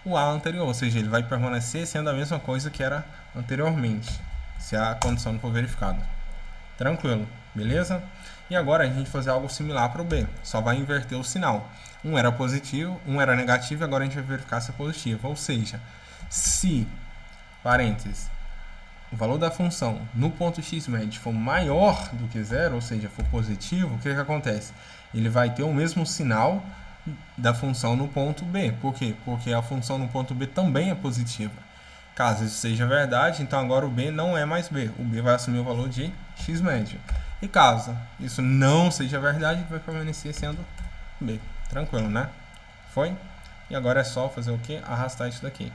o A anterior, ou seja, ele vai permanecer sendo a mesma coisa que era anteriormente, se a condição não for verificada. Tranquilo. beleza? E agora a gente vai fazer algo similar para o B, só vai inverter o sinal. Um era positivo, um era negativo, e agora a gente vai verificar se é positivo. Ou seja, se, parênteses, o valor da função no ponto x médio for maior do que zero, ou seja, for positivo, o que acontece? Ele vai ter o mesmo sinal da função no ponto B. Por quê? Porque a função no ponto B também é positiva. Caso isso seja verdade, então agora o B não é mais B. O B vai assumir o valor de x médio. E caso isso não seja verdade, vai permanecer sendo B. Tranquilo, né? Foi? E agora é só fazer o quê? Arrastar isso daqui.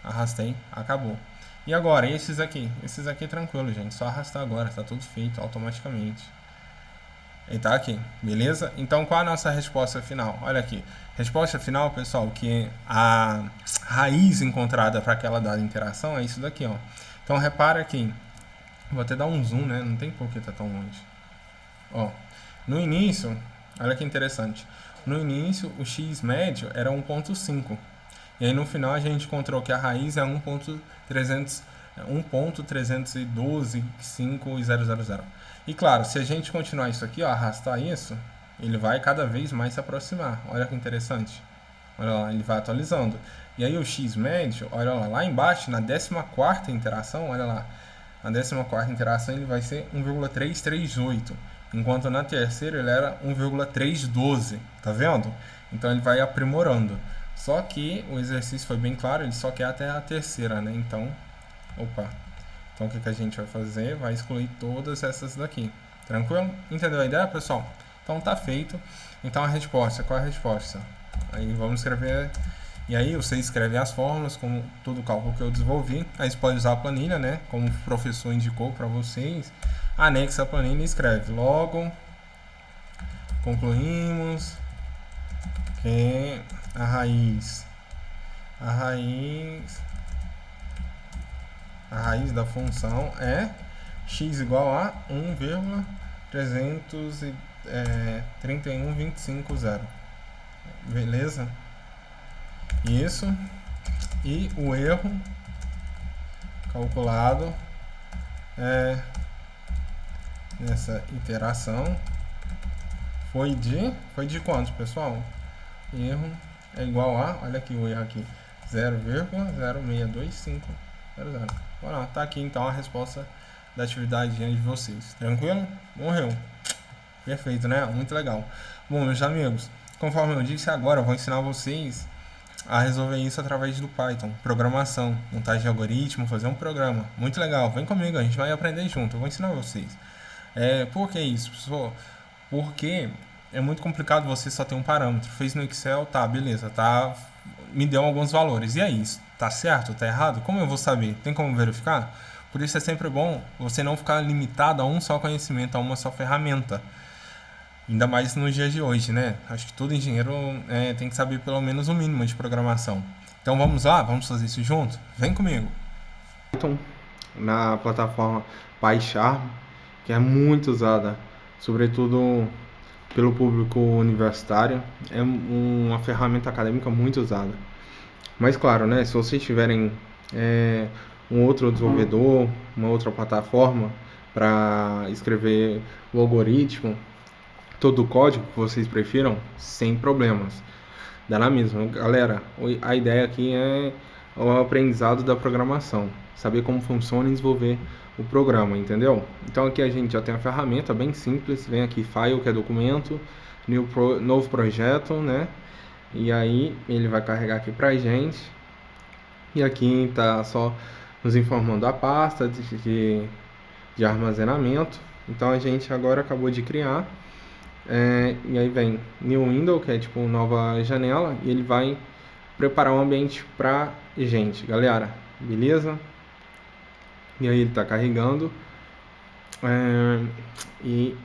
Arrastei, acabou. E agora, esses aqui? Esses aqui tranquilo, gente. Só arrastar agora, tá tudo feito automaticamente. Ele tá aqui, beleza? Então, qual a nossa resposta final? Olha aqui. Resposta final, pessoal, que a raiz encontrada para aquela dada interação é isso daqui, ó. Então, repara aqui. Vou até dar um zoom, né? Não tem por que tá tão longe. Ó, no início, olha que interessante. No início, o x médio era 1.5. E aí, no final, a gente encontrou que a raiz é 1.312.500. E claro, se a gente continuar isso aqui, ó, arrastar isso, ele vai cada vez mais se aproximar. Olha que interessante. Olha lá, ele vai atualizando. E aí o x médio, olha lá, lá embaixo, na 14ª interação, olha lá, na 14ª interação ele vai ser 1,338, enquanto na terceira ele era 1,312, tá vendo? Então ele vai aprimorando. Só que o exercício foi bem claro, ele só quer até a terceira, né? Então, Então, o que a gente vai fazer? Vai excluir todas essas daqui. Tranquilo? Entendeu a ideia, pessoal? Então, tá feito. Então, a resposta. Qual é a resposta? Aí, vamos escrever... E aí, você escreve as fórmulas, como todo o cálculo que eu desenvolvi. Aí, você pode usar a planilha, né? Como o professor indicou para vocês. Anexa a planilha e escreve. Logo, concluímos que a raiz da função é x igual a 1,331.25. Beleza? Isso. E o erro calculado nessa iteração foi de quanto, pessoal? Erro é igual a, olha aqui o erro aqui, 0,062500. Olha lá, tá aqui então a resposta da atividade diante de vocês. Tranquilo? Morreu. Perfeito, né? Muito legal. Bom, meus amigos, conforme eu disse agora, eu vou ensinar vocês a resolver isso através do Python. Programação, montagem de algoritmo, fazer um programa. Muito legal. Vem comigo, a gente vai aprender junto. Eu vou ensinar vocês. Por que isso, pessoal? Porque é muito complicado você só ter um parâmetro. Fez no Excel, tá, beleza, tá, me deu alguns valores. E aí, tá certo, tá errado? Como eu vou saber? Tem como verificar? Por isso é sempre bom você não ficar limitado a um só conhecimento, a uma só ferramenta. Ainda mais nos dias de hoje, né? Acho que todo engenheiro tem que saber pelo menos o mínimo de programação. Então vamos lá, vamos fazer isso junto? Vem comigo. Python na plataforma PyCharm, que é muito usada, sobretudo pelo público universitário, é uma ferramenta acadêmica muito usada. Mas claro, né, se vocês tiverem um outro desenvolvedor, uma outra plataforma para escrever o algoritmo, todo o código que vocês prefiram, sem problemas. Dá na mesma. Galera, a ideia aqui é o aprendizado da programação, saber como funciona e desenvolver o programa, entendeu? Então aqui a gente já tem a ferramenta bem simples, vem aqui File, que é documento, novo projeto, né? E aí ele vai carregar aqui pra gente, e aqui tá só nos informando a pasta de armazenamento. Então a gente agora acabou de criar, e aí vem New Window, que é tipo nova janela, e ele vai preparar um ambiente pra gente, galera, beleza? E aí ele está carregando, e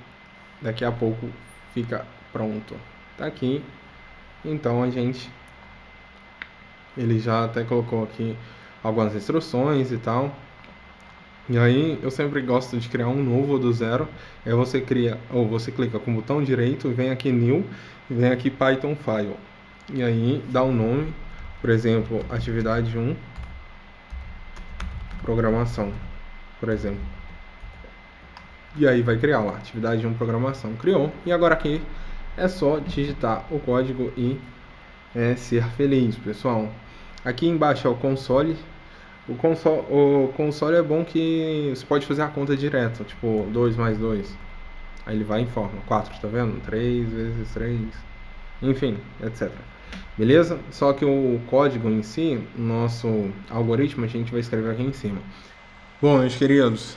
daqui a pouco fica pronto. Tá aqui. Então ele já até colocou aqui algumas instruções e tal. E aí eu sempre gosto de criar um novo do zero. Aí você clica com o botão direito, vem aqui New, e vem aqui Python File. E aí dá um nome, por exemplo, atividade 1, programação, por exemplo. E aí vai criar lá, atividade 1, programação. Criou. E agora aqui é só digitar o código e ser feliz, pessoal. Aqui embaixo é o console. O console é bom que você pode fazer a conta direto, tipo 2 mais 2. Aí ele vai em forma 4, tá vendo? 3 vezes 3, enfim, etc. Beleza? Só que o código em si, nosso algoritmo, a gente vai escrever aqui em cima. Bom, meus queridos,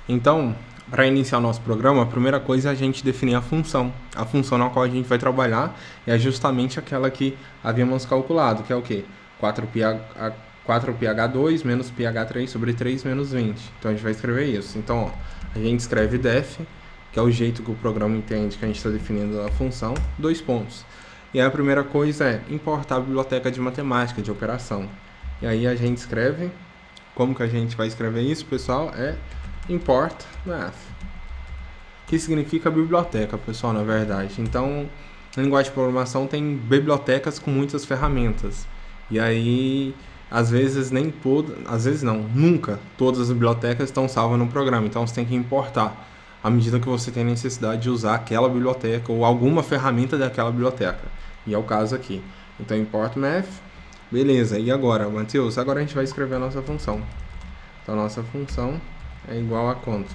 então, para iniciar o nosso programa, a primeira coisa é a gente definir a função. A função na qual a gente vai trabalhar é justamente aquela que havíamos calculado, que é o quê? 4πh2 menos πh3 sobre 3 menos 20. Então a gente vai escrever isso. Então, ó, a gente escreve def, que é o jeito que o programa entende que a gente está definindo a função, 2 pontos. E aí a primeira coisa é importar a biblioteca de matemática, de operação. E aí a gente escreve, como que a gente vai escrever isso, pessoal? É import math, que significa biblioteca, pessoal, na verdade. Então, na linguagem de programação tem bibliotecas com muitas ferramentas. E aí, às vezes nunca todas as bibliotecas estão salvas no programa. Então você tem que importar à medida que você tem necessidade de usar aquela biblioteca ou alguma ferramenta daquela biblioteca. E é o caso aqui. Então import math, beleza. E agora, Matheus? Agora a gente vai escrever a nossa função. Então a nossa função é igual a quanto?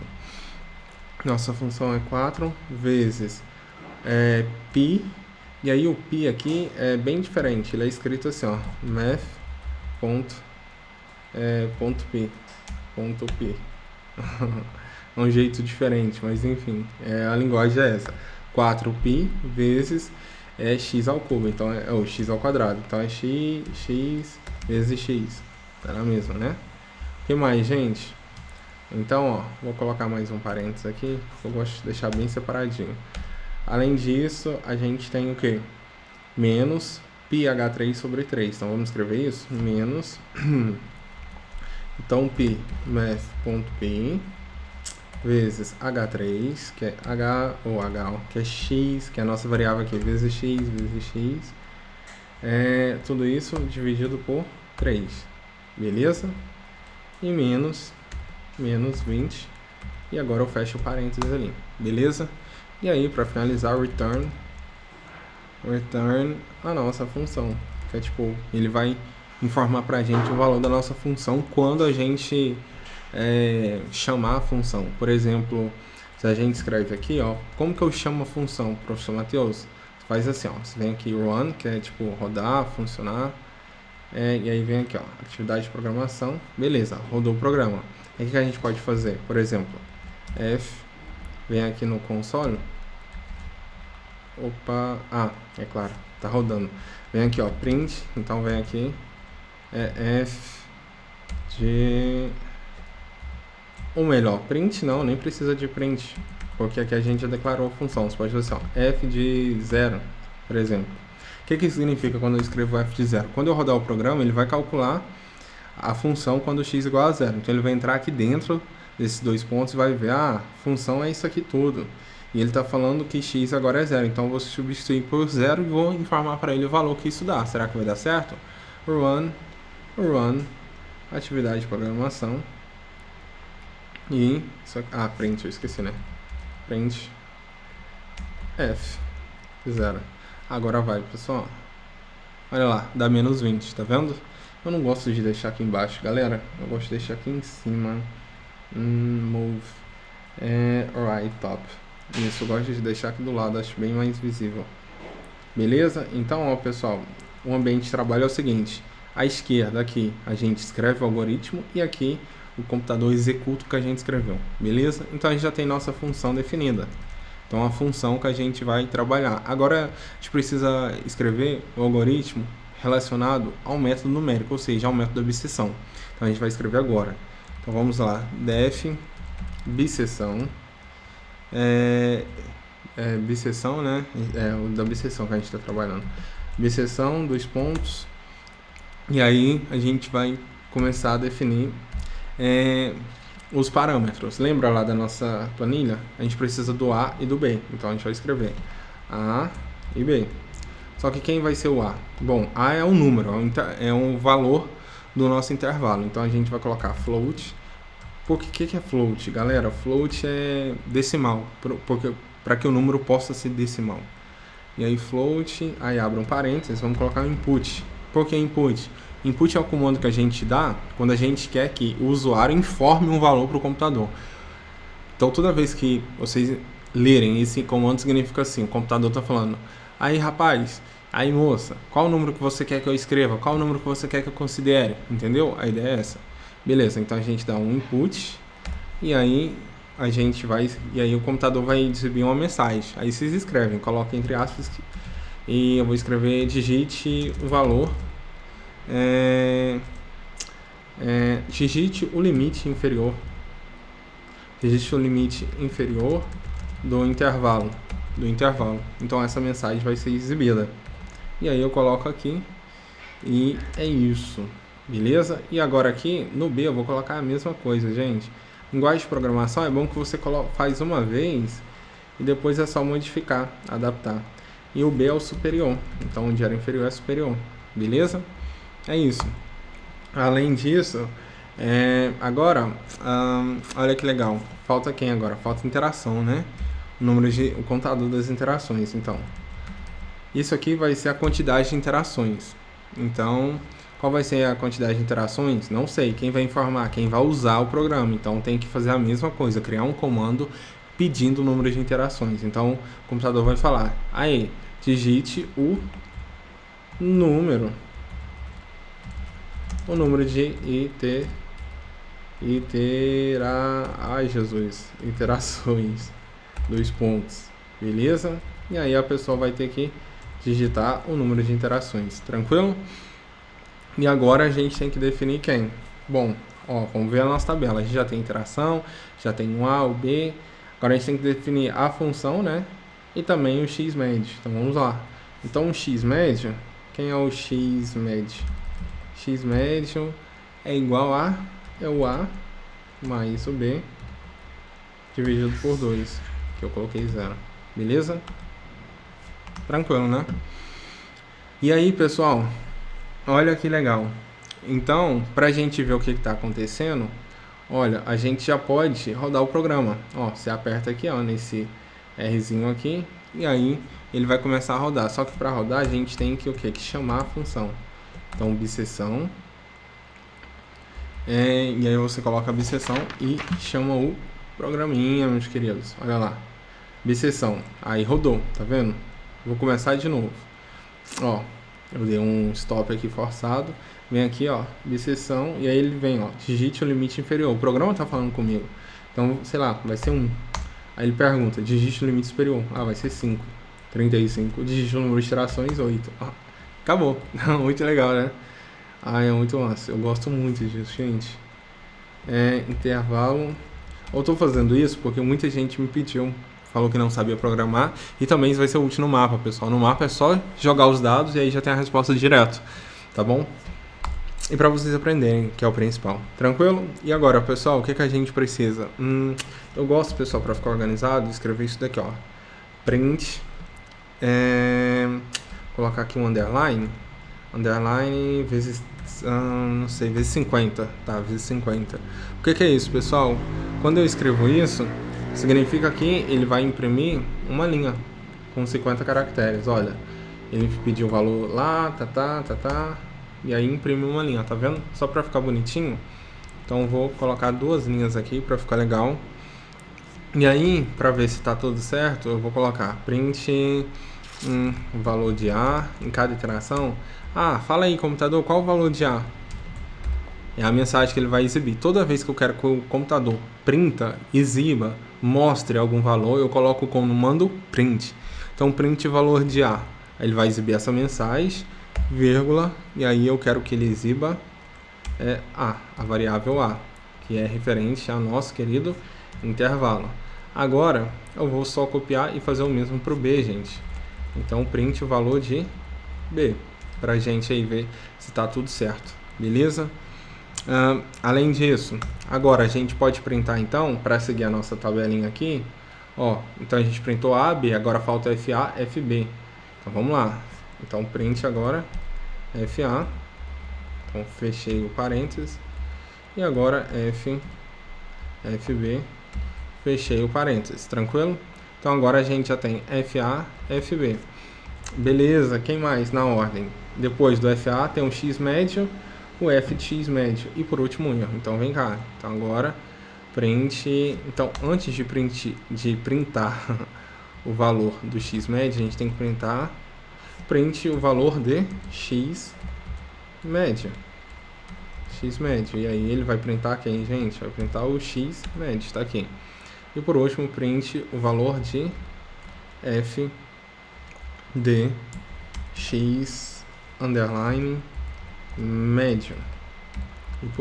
Nossa função é 4 vezes pi. E aí o pi aqui é bem diferente. Ele é escrito assim, ó, math.pi. É um jeito diferente, mas enfim, a linguagem é essa. 4π vezes x ao cubo, então é o x ao quadrado. Então é x vezes x. Tá na mesma, né? O que mais, gente? Então, ó, vou colocar mais um parênteses aqui, porque eu gosto de deixar bem separadinho. Além disso, a gente tem o quê? Menos πh3 sobre 3. Então, vamos escrever isso? Menos... Então, pi, math.pi, vezes h3, que é h, ou h, que é x, que é a nossa variável aqui, vezes x. Tudo isso dividido por 3. Beleza? E menos 20. E agora eu fecho o parênteses ali. Beleza? E aí, para finalizar, return a nossa função. Que é tipo, ele vai informar pra gente o valor da nossa função quando a gente chamar a função. Por exemplo, se a gente escreve aqui, ó, como que eu chamo a função, professor Matheus? Faz assim, ó, você vem aqui run, que é tipo rodar, funcionar, e aí vem aqui, ó, atividade de programação, beleza, rodou o programa. Aí o que a gente pode fazer? Por exemplo, vem aqui no console, é claro, tá rodando. Vem aqui, ó, print, então vem aqui, f de... Ou melhor, print não, nem precisa de print, porque aqui a gente já declarou a função. Você pode fazer assim, ó, f de 0, por exemplo. O que significa quando eu escrevo f de 0? Quando eu rodar o programa, ele vai calcular a função quando x é igual a 0. Então ele vai entrar aqui dentro desses 2 pontos e vai ver, a função é isso aqui tudo. E ele está falando que x agora é 0. Então eu vou substituir por 0 e vou informar para ele o valor que isso dá. Será que vai dar certo? Run, atividade de programação. E print, eu esqueci, né? Print f 0. Agora vai, pessoal. Olha lá, dá menos 20, tá vendo? Eu não gosto de deixar aqui embaixo, galera. Eu gosto de deixar aqui em cima. Move. Right top. Isso, eu gosto de deixar aqui do lado, acho bem mais visível. Beleza? Então, ó, pessoal, o ambiente de trabalho é o seguinte. À esquerda aqui a gente escreve o algoritmo e aqui o computador executa o que a gente escreveu. Beleza? Então a gente já tem nossa função definida. Então a função que a gente vai trabalhar. Agora a gente precisa escrever o algoritmo relacionado ao método numérico, ou seja, ao método da biseção. Então a gente vai escrever agora. Então vamos lá. Def biseção. Biseção, né? O da biseção que a gente está trabalhando. Biseção, 2 pontos. E aí a gente vai começar a definir os parâmetros. Lembra lá da nossa planilha? A gente precisa do A e do B. Então a gente vai escrever A e B. Só que quem vai ser o A? Bom, A é um número, é um valor do nosso intervalo. Então a gente vai colocar float Porque que é float, galera? Float é decimal, para que o número possa ser decimal. E aí float, aí abre um parênteses, vamos colocar um input. Por que input? Input é o comando que a gente dá quando a gente quer que o usuário informe um valor para o computador. Então toda vez que vocês lerem esse comando, significa assim, o computador está falando: aí rapaz, aí moça, qual o número que você quer que eu escreva? Qual o número que você quer que eu considere? Entendeu? A ideia é essa. Beleza, então a gente dá um input e aí a gente vai, e aí o computador vai exibir uma mensagem. Aí vocês escrevem, coloquem entre aspas e eu vou escrever: digite o valor, digite o limite inferior, digite o limite inferior do intervalo, Então essa mensagem vai ser exibida. E aí eu coloco aqui e é isso. Beleza? E agora aqui no B eu vou colocar a mesma coisa, gente. Linguagem de programação é bom que você faz uma vez e depois é só modificar, adaptar. E o B é o superior, então onde era inferior é superior. Beleza? É isso. Além disso, agora, olha que legal. Falta quem agora? Falta interação, né? O contador das interações. Então, isso aqui vai ser a quantidade de interações. Então, qual vai ser a quantidade de interações? Não sei. Quem vai informar? Quem vai usar o programa. Então, tem que fazer a mesma coisa. Criar um comando pedindo o número de interações. Então, o computador vai falar: aí, digite o número de interações. 2 pontos. Beleza? E aí a pessoa vai ter que digitar o número de interações. Tranquilo? E agora a gente tem que definir quem. Bom, vamos ver a nossa tabela. A gente já tem interação, já tem um A, o B. Agora a gente tem que definir a função, né? E também o x-med. Então vamos lá. Então o x-med, quem é o x-med? X-med é igual a o A mais o B dividido por 2, que eu coloquei 0. Beleza? Tranquilo, né? E aí, pessoal, olha que legal. Então, pra gente ver o que está acontecendo, olha, a gente já pode rodar o programa. Você aperta aqui, nesse Rzinho aqui, e aí ele vai começar a rodar. Só que para rodar a gente tem que que chamar a função. Então, biseção. E aí você coloca a biseção e chama o programinha, meus queridos. Olha lá. Biseção. Aí rodou, tá vendo? Vou começar de novo. Eu dei um stop aqui forçado. Vem aqui, biseção. E aí ele vem, digite o limite inferior. O programa tá falando comigo. Então, sei lá, vai ser 1. Aí ele pergunta: digite o limite superior. Vai ser 5. 35. Digite o número de iterações, 8. Acabou. Muito legal, né? É muito massa. Eu gosto muito disso, gente. Intervalo. Eu tô fazendo isso porque muita gente me pediu, falou que não sabia programar. E também isso vai ser útil no mapa, pessoal. No mapa é só jogar os dados e aí já tem a resposta direto. Tá bom? E para vocês aprenderem, que é o principal. Tranquilo? E agora, pessoal, o que a gente precisa? Eu gosto, pessoal, para ficar organizado, escrever isso daqui, print, colocar aqui um underline vezes, não sei, vezes 50, tá, vezes 50. O que é isso, pessoal? Quando eu escrevo isso, significa que ele vai imprimir uma linha com 50 caracteres, olha. Ele pediu o valor lá, e aí imprime uma linha, tá vendo? Só pra ficar bonitinho. Então eu vou colocar 2 linhas aqui pra ficar legal. E aí, pra ver se tá tudo certo, eu vou colocar print valor de A em cada iteração. Fala aí, computador, qual o valor de A? É a mensagem que ele vai exibir. Toda vez que eu quero que o computador printa, exiba, mostre algum valor, eu coloco como mando print. Então print valor de A. Aí ele vai exibir essa mensagem, vírgula, e aí eu quero que ele exiba a variável A, que é referente ao nosso querido intervalo. Agora eu vou só copiar e fazer o mesmo para o B, gente. Então print o valor de B, pra gente aí ver se tá tudo certo, beleza? Além disso, agora a gente pode printar então, para seguir a nossa tabelinha aqui, então a gente printou A, B, agora falta FA, FB. Então vamos lá. Então print agora FA. Então fechei o parênteses. E agora FB. FB, fechei o parênteses, tranquilo? Então agora a gente já tem FA, FB. Beleza, quem mais na ordem? Depois do FA tem o X médio, o F de X médio e por último o erro. Então vem cá. Então agora print. Então antes de printar o valor do X médio, a gente tem que print o valor de X médio. X médio. E aí ele vai printar quem, gente? Vai printar o X médio, tá aqui. E por último, print o valor de F de X underline médio.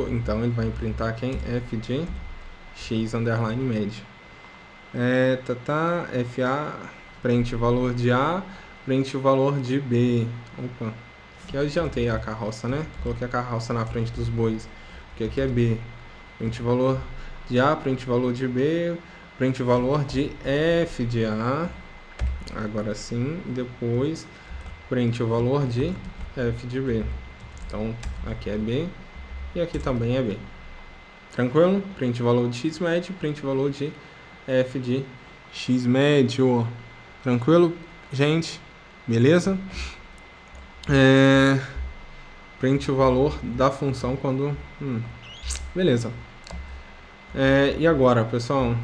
Então ele vai printar quem? F de X underline médio. FA, print o valor de A, print o valor de B. Opa, aqui eu adiantei a carroça, né? Coloquei a carroça na frente dos bois, porque aqui é B. Print o valor de A, print o valor de B, print o valor de F de A. Agora sim, depois print o valor de F de B. Então aqui é B e aqui também é B. Tranquilo? Print o valor de X médio, print o valor de F de X médio. Tranquilo, gente? Beleza? Print o valor da função quando... beleza. E agora, pessoal?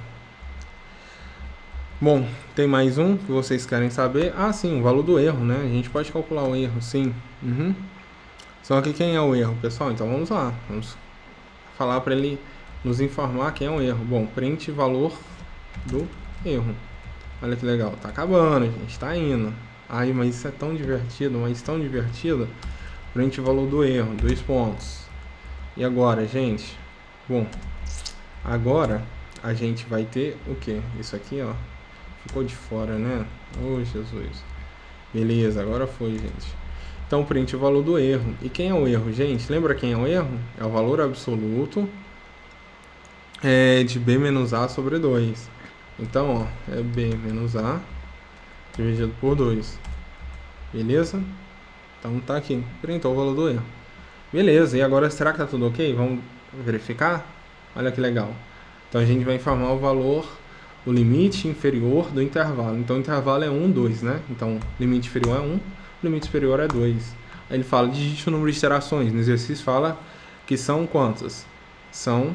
Bom, tem mais um que vocês querem saber. Ah, sim, o valor do erro, né? A gente pode calcular o erro, sim. Só que quem é o erro, pessoal? Então vamos lá. Vamos falar para ele nos informar quem é o erro. Bom, print valor do erro. Olha que legal. Tá acabando, gente. Tá indo. Ai, mas isso é tão divertido, Print valor do erro. 2 pontos. E agora, gente? Bom, agora a gente vai ter o que? Isso aqui, ó. Ficou de fora, né? Oh, Jesus. Beleza, agora foi, gente. Então, print o valor do erro. E quem é o erro, gente? Lembra quem é o erro? É o valor absoluto de B menos A sobre 2. Então, ó, é B menos A dividido por 2. Beleza? Então, tá aqui. Printou o valor do erro. Beleza, e agora, será que tá tudo ok? Vamos verificar? Olha que legal. Então, a gente vai informar o valor... o limite inferior do intervalo. Então, o intervalo é 1, 2, né? Então, limite inferior é 1, limite superior é 2. Aí ele fala, digite o número de iterações. No exercício fala que são quantas? São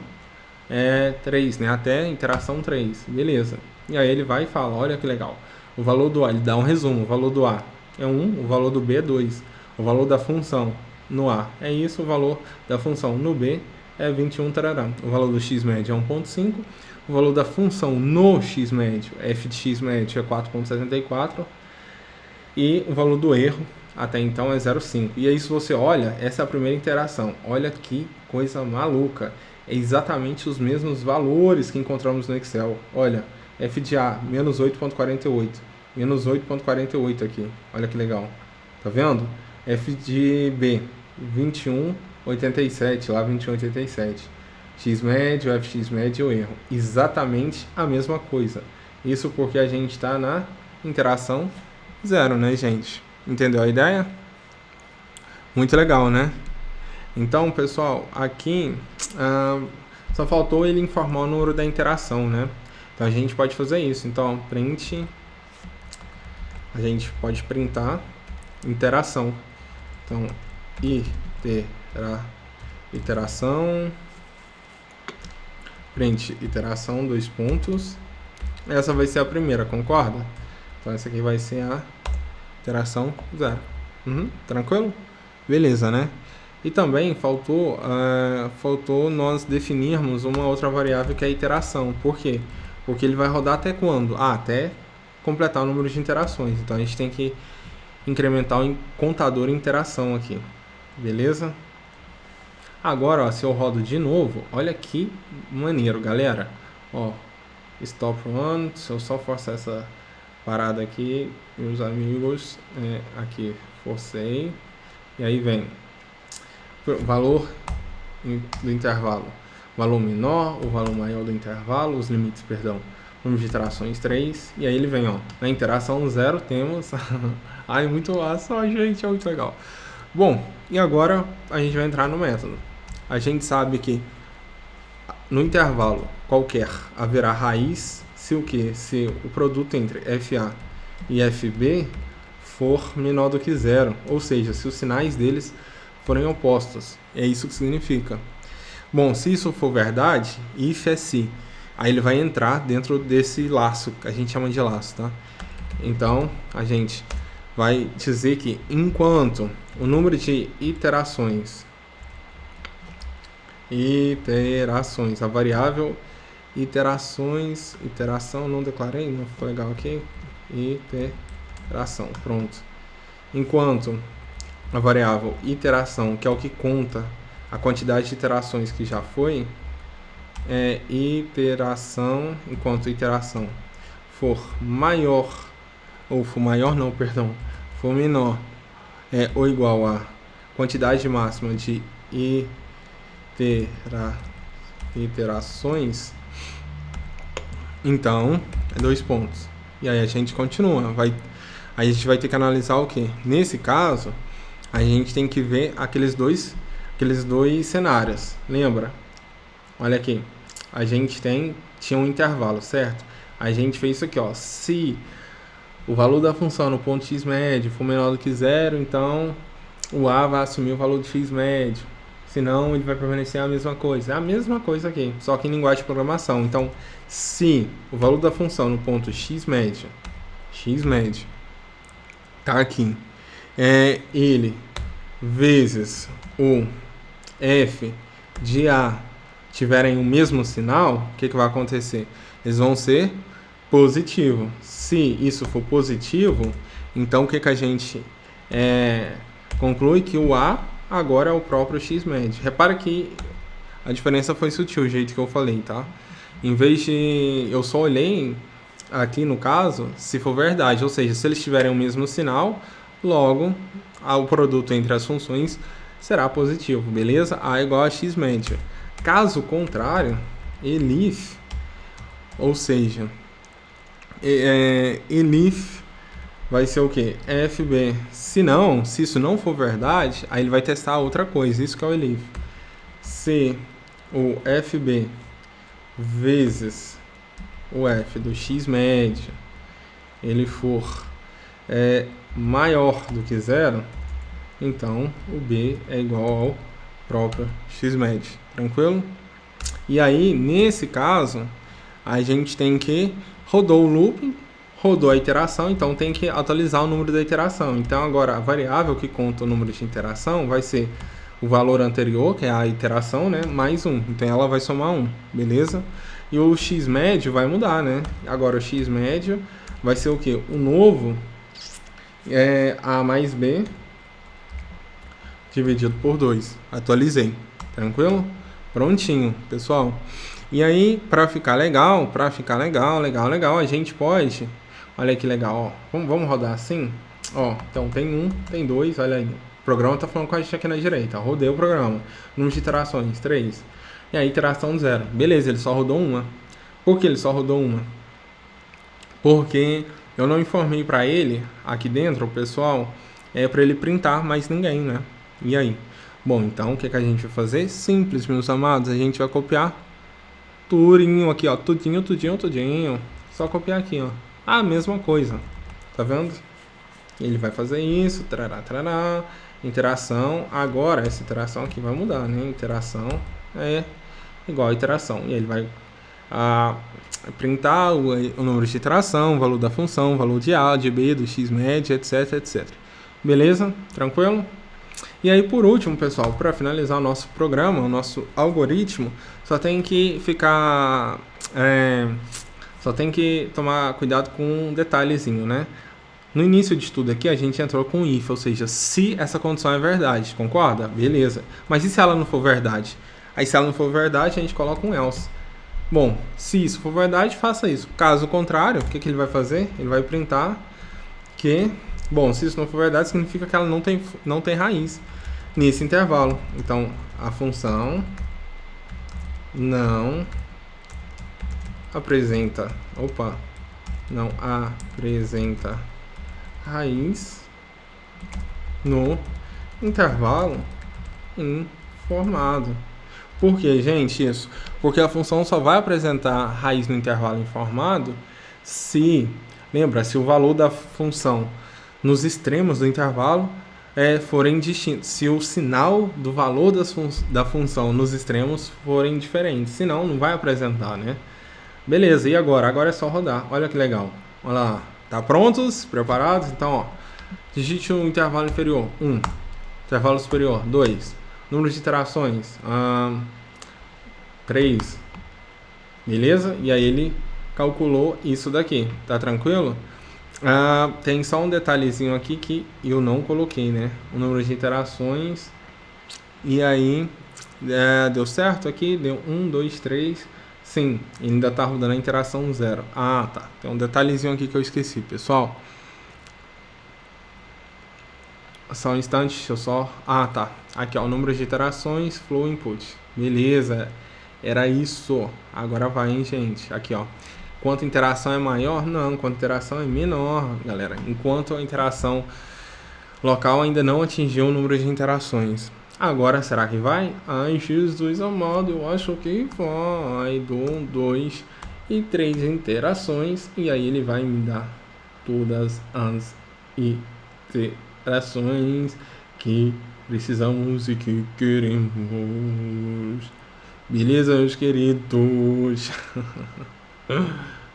3, né? Até interação 3. Beleza. E aí ele vai e fala, olha que legal. O valor do A, ele dá um resumo. O valor do A é 1, o valor do B é 2. O valor da função no A é isso, o valor da função no B é 21, tarará. O valor do x médio é 1.5. O valor da função no x médio, f de x médio, é 4.74. E o valor do erro, até então, é 0,5. E aí, se você olha, essa é a primeira interação. Olha que coisa maluca. É exatamente os mesmos valores que encontramos no Excel. Olha, f de A, menos 8.48. Menos 8.48 aqui. Olha que legal. Tá vendo? F de B, 21.87. Lá, 21.87. X médio, fx médio, erro. Exatamente a mesma coisa. Isso porque a gente está na interação 0, né, gente? Entendeu a ideia? Muito legal, né? Então, pessoal, aqui só faltou ele informar o número da interação, né? Então, a gente pode fazer isso. Então, print... a gente pode printar interação. Então, iteração... print iteração, 2 pontos. Essa vai ser a primeira, concorda? Então essa aqui vai ser a iteração 0. Tranquilo? Beleza, né? E também faltou nós definirmos uma outra variável que é a iteração. Por quê? Porque ele vai rodar até quando? Até completar o número de interações. Então a gente tem que incrementar o contador interação aqui. Beleza? Agora, ó, se eu rodo de novo, olha que maneiro, galera. Ó, stop run, se eu só forçar essa parada aqui, meus amigos, aqui, forcei, e aí vem valor do intervalo, valor menor, o valor maior do intervalo, os limites, perdão, número de iterações 3, e aí ele vem, ó, na interação 0 temos, ai, muito massa, gente, é muito legal. Bom, e agora a gente vai entrar no método. A gente sabe que no intervalo qualquer haverá raiz se o que? Se o produto entre FA e FB for menor do que zero, ou seja, se os sinais deles forem opostos. É isso que significa. Bom, se isso for verdade, if é se, aí ele vai entrar dentro desse laço, que a gente chama de laço, tá? Então, a gente vai dizer que enquanto o número de iterações, a variável iteração, não declarei, não ficou legal aqui, iteração, pronto. Enquanto a variável iteração, que é o que conta a quantidade de iterações que já foi, enquanto iteração for maior, ou for maior não, perdão, for menor ou igual a quantidade máxima de iterações, então é 2 pontos. E aí a gente continua, aí a gente vai ter que analisar o que? Nesse caso, a gente tem que ver aqueles dois cenários. Lembra? Olha aqui, a gente tinha um intervalo, certo? A gente fez isso aqui, ó. Se o valor da função no ponto x médio for menor do que zero, então o A vai assumir o valor de x médio. Senão ele vai permanecer a mesma coisa. É a mesma coisa aqui, só que em linguagem de programação. Então, se o valor da função no ponto x médio tá aqui, ele vezes o f de A tiverem o mesmo sinal, o que vai acontecer? Eles vão ser positivo. Se isso for positivo, então o que a gente conclui? Que o A agora é o próprio x médio. Repara que a diferença foi sutil, o jeito que eu falei, tá? Em vez de... eu só olhei aqui no caso, se for verdade, ou seja, se eles tiverem o mesmo sinal, logo o produto entre as funções será positivo, beleza? A igual a x médio. Caso contrário, elif, ou seja, elif vai ser o que? FB. Se isso não for verdade, aí ele vai testar outra coisa, isso que é o elif. Se o FB vezes o F do x médio ele for maior do que zero, então o B é igual ao próprio x médio, tranquilo? E aí, nesse caso, a gente tem que rodou o looping, rodou a iteração, então tem que atualizar o número da iteração. Então agora a variável que conta o número de iteração vai ser o valor anterior, que é a iteração, né, mais 1. Então ela vai somar 1, beleza? E o x médio vai mudar, né? Agora o x médio vai ser o que? O novo A mais B dividido por 2. Atualizei, tranquilo? Prontinho, pessoal. E aí, para ficar legal, a gente pode... Olha que legal, ó. Vamos rodar assim? Ó, então tem 1, tem 2, olha aí. O programa tá falando com a gente aqui na direita. Rodei o programa. Número de iterações, 3. E aí, iteração 0. Beleza, ele só rodou uma. Por que ele só rodou uma? Porque eu não informei para ele, aqui dentro, o pessoal, para ele printar mais ninguém, né? E aí? Bom, então, o que a gente vai fazer? Simples, meus amados. A gente vai copiar tudinho aqui, ó. Tudinho. Só copiar aqui, ó. A mesma coisa. Tá vendo? Ele vai fazer isso, trará. Interação. Agora, essa interação aqui vai mudar, né? Interação é igual a iteração. E ele vai printar o número de iteração, o valor da função, o valor de A, de B, do x médio, etc. Beleza? Tranquilo? E aí, por último, pessoal, para finalizar o nosso programa, o nosso algoritmo, só tem que ficar... só tem que tomar cuidado com um detalhezinho, né? No início de tudo aqui, a gente entrou com if, ou seja, se essa condição é verdade, concorda? Beleza. Mas e se ela não for verdade? Aí, se ela não for verdade, a gente coloca um else. Bom, se isso for verdade, faça isso. Caso contrário, o que ele vai fazer? Ele vai printar que... Bom, se isso não for verdade, significa que ela não tem raiz nesse intervalo. Então, a função não apresenta raiz no intervalo informado. Por que, gente, isso? Porque a função só vai apresentar raiz no intervalo informado se, lembra, se o valor da função nos extremos do intervalo forem distintos, se o sinal do valor da função nos extremos forem diferentes, senão não vai apresentar, né? Beleza, e agora? Agora é só rodar, olha que legal. Olha lá, tá prontos? Preparados? Então, ó, digite o intervalo inferior, 1, intervalo superior, 2, número de iterações, 3, beleza? E aí ele calculou isso daqui, tá tranquilo? Tem só um detalhezinho aqui que eu não coloquei, né? O número de interações. E aí, deu certo aqui? Deu 1, 2, 3. Sim, ainda tá rodando a interação 0. Ah, tá. Tem um detalhezinho aqui que eu esqueci, pessoal. Só um instante, deixa eu só... Ah, tá. Aqui, ó, o número de iterações, flow input. Beleza. Era isso. Agora vai, hein, gente. Aqui, ó. Enquanto a interação é maior? Não, enquanto a interação é menor, galera. Enquanto a interação local ainda não atingiu o número de interações. Agora, será que vai? Ai, Jesus amado, eu acho que vai. 1, 2 e 3 interações. E aí ele vai me dar todas as interações que precisamos e que queremos. Beleza, meus queridos?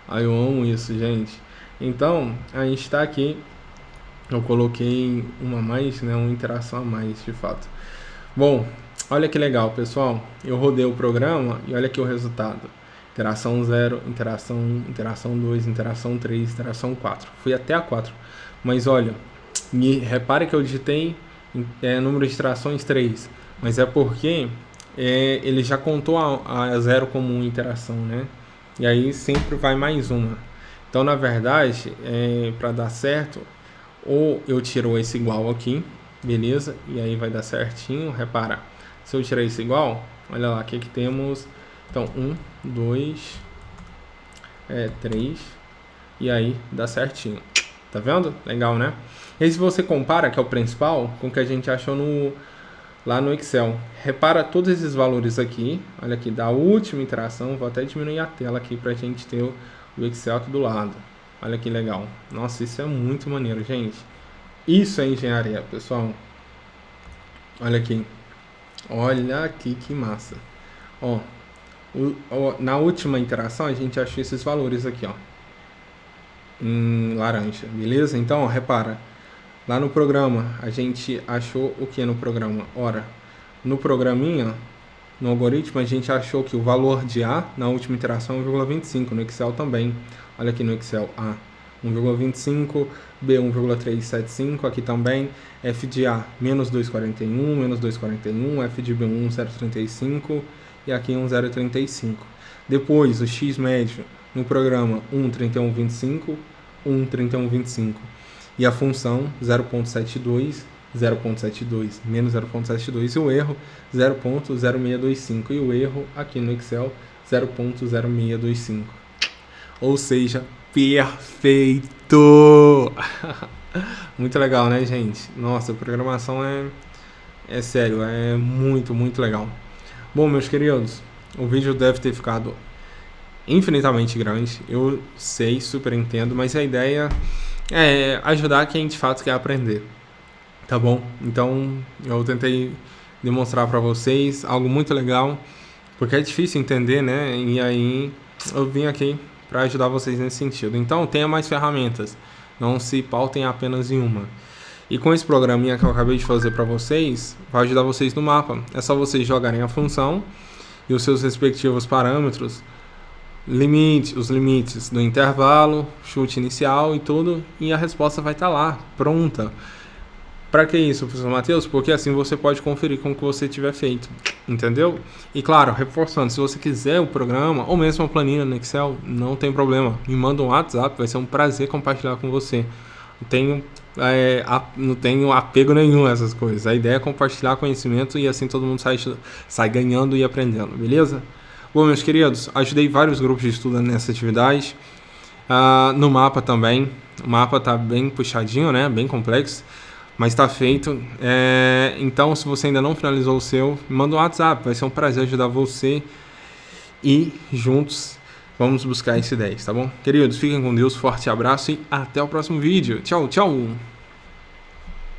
Ai, eu amo isso, gente. Então, a gente está aqui. Eu coloquei uma a mais, né? Uma interação a mais, de fato. Bom, olha que legal, pessoal. Eu rodei o programa e olha aqui o resultado. Interação 0, interação 1, interação 2, interação 3, interação 4. Fui até a 4. Mas olha, repare que eu digitei número de interações 3. Mas é porque ele já contou a 0 como uma interação, né? E aí sempre vai mais uma. Então, na verdade, para dar certo, ou eu tiro esse igual aqui, beleza? E aí vai dar certinho. Repara, se eu tirar esse igual, olha lá, o que temos? Então, 1, 2, 3, e aí dá certinho. Tá vendo? Legal, né? E aí, se você compara, que é o principal, com o que a gente achou lá no Excel. Repara todos esses valores aqui. Olha aqui, da última interação. Vou até diminuir a tela aqui pra gente ter o Excel aqui do lado. Olha que legal. Nossa, isso é muito maneiro, gente. Isso é engenharia, pessoal. Olha aqui. Olha aqui que massa. Ó, na última interação a gente achou esses valores aqui, ó, em laranja, beleza? Então, ó, repara. Lá no programa, a gente achou o que no programa? Ora, no programinha, no algoritmo, a gente achou que o valor de A na última interação é 1,25. No Excel também. Olha aqui no Excel, A 1,25, B 1,375, aqui também. F de A, menos 2,41, menos 2,41, F de B 1,035 e aqui 1,035. Depois, o X médio no programa 1,3125, 1,3125. E a função 0,72, 0,72, menos 0,72 e o erro 0,0625 e o erro aqui no Excel 0,0625. Ou seja, perfeito! Muito legal, né, gente? Nossa, a programação é sério, é muito, muito legal. Bom, meus queridos, o vídeo deve ter ficado infinitamente grande. Eu sei, super entendo, mas a ideia é ajudar quem de fato quer aprender, tá bom? Então eu tentei demonstrar para vocês algo muito legal, porque é difícil entender, né? E aí eu vim aqui para ajudar vocês nesse sentido. Então tenha mais ferramentas, não se pautem apenas em uma. E com esse programinha que eu acabei de fazer para vocês, vai ajudar vocês no mapa. É só vocês jogarem a função e os seus respectivos parâmetros, os limites do intervalo, chute inicial e tudo, e a resposta vai estar lá, pronta. Para que isso, professor Matheus? Porque assim você pode conferir com o que você tiver feito, entendeu? E claro, reforçando, se você quiser o programa, ou mesmo uma planilha no Excel, não tem problema, me manda um WhatsApp, vai ser um prazer compartilhar com você. Não tenho apego nenhum a essas coisas, a ideia é compartilhar conhecimento e assim todo mundo sai ganhando e aprendendo, beleza? Bom, meus queridos, ajudei vários grupos de estudo nessa atividade. No mapa também. O mapa tá bem puxadinho, né? Bem complexo. Mas tá feito. Então, se você ainda não finalizou o seu, manda um WhatsApp. Vai ser um prazer ajudar você. E juntos vamos buscar esse 10, tá bom? Queridos, fiquem com Deus. Forte abraço e até o próximo vídeo. Tchau, tchau!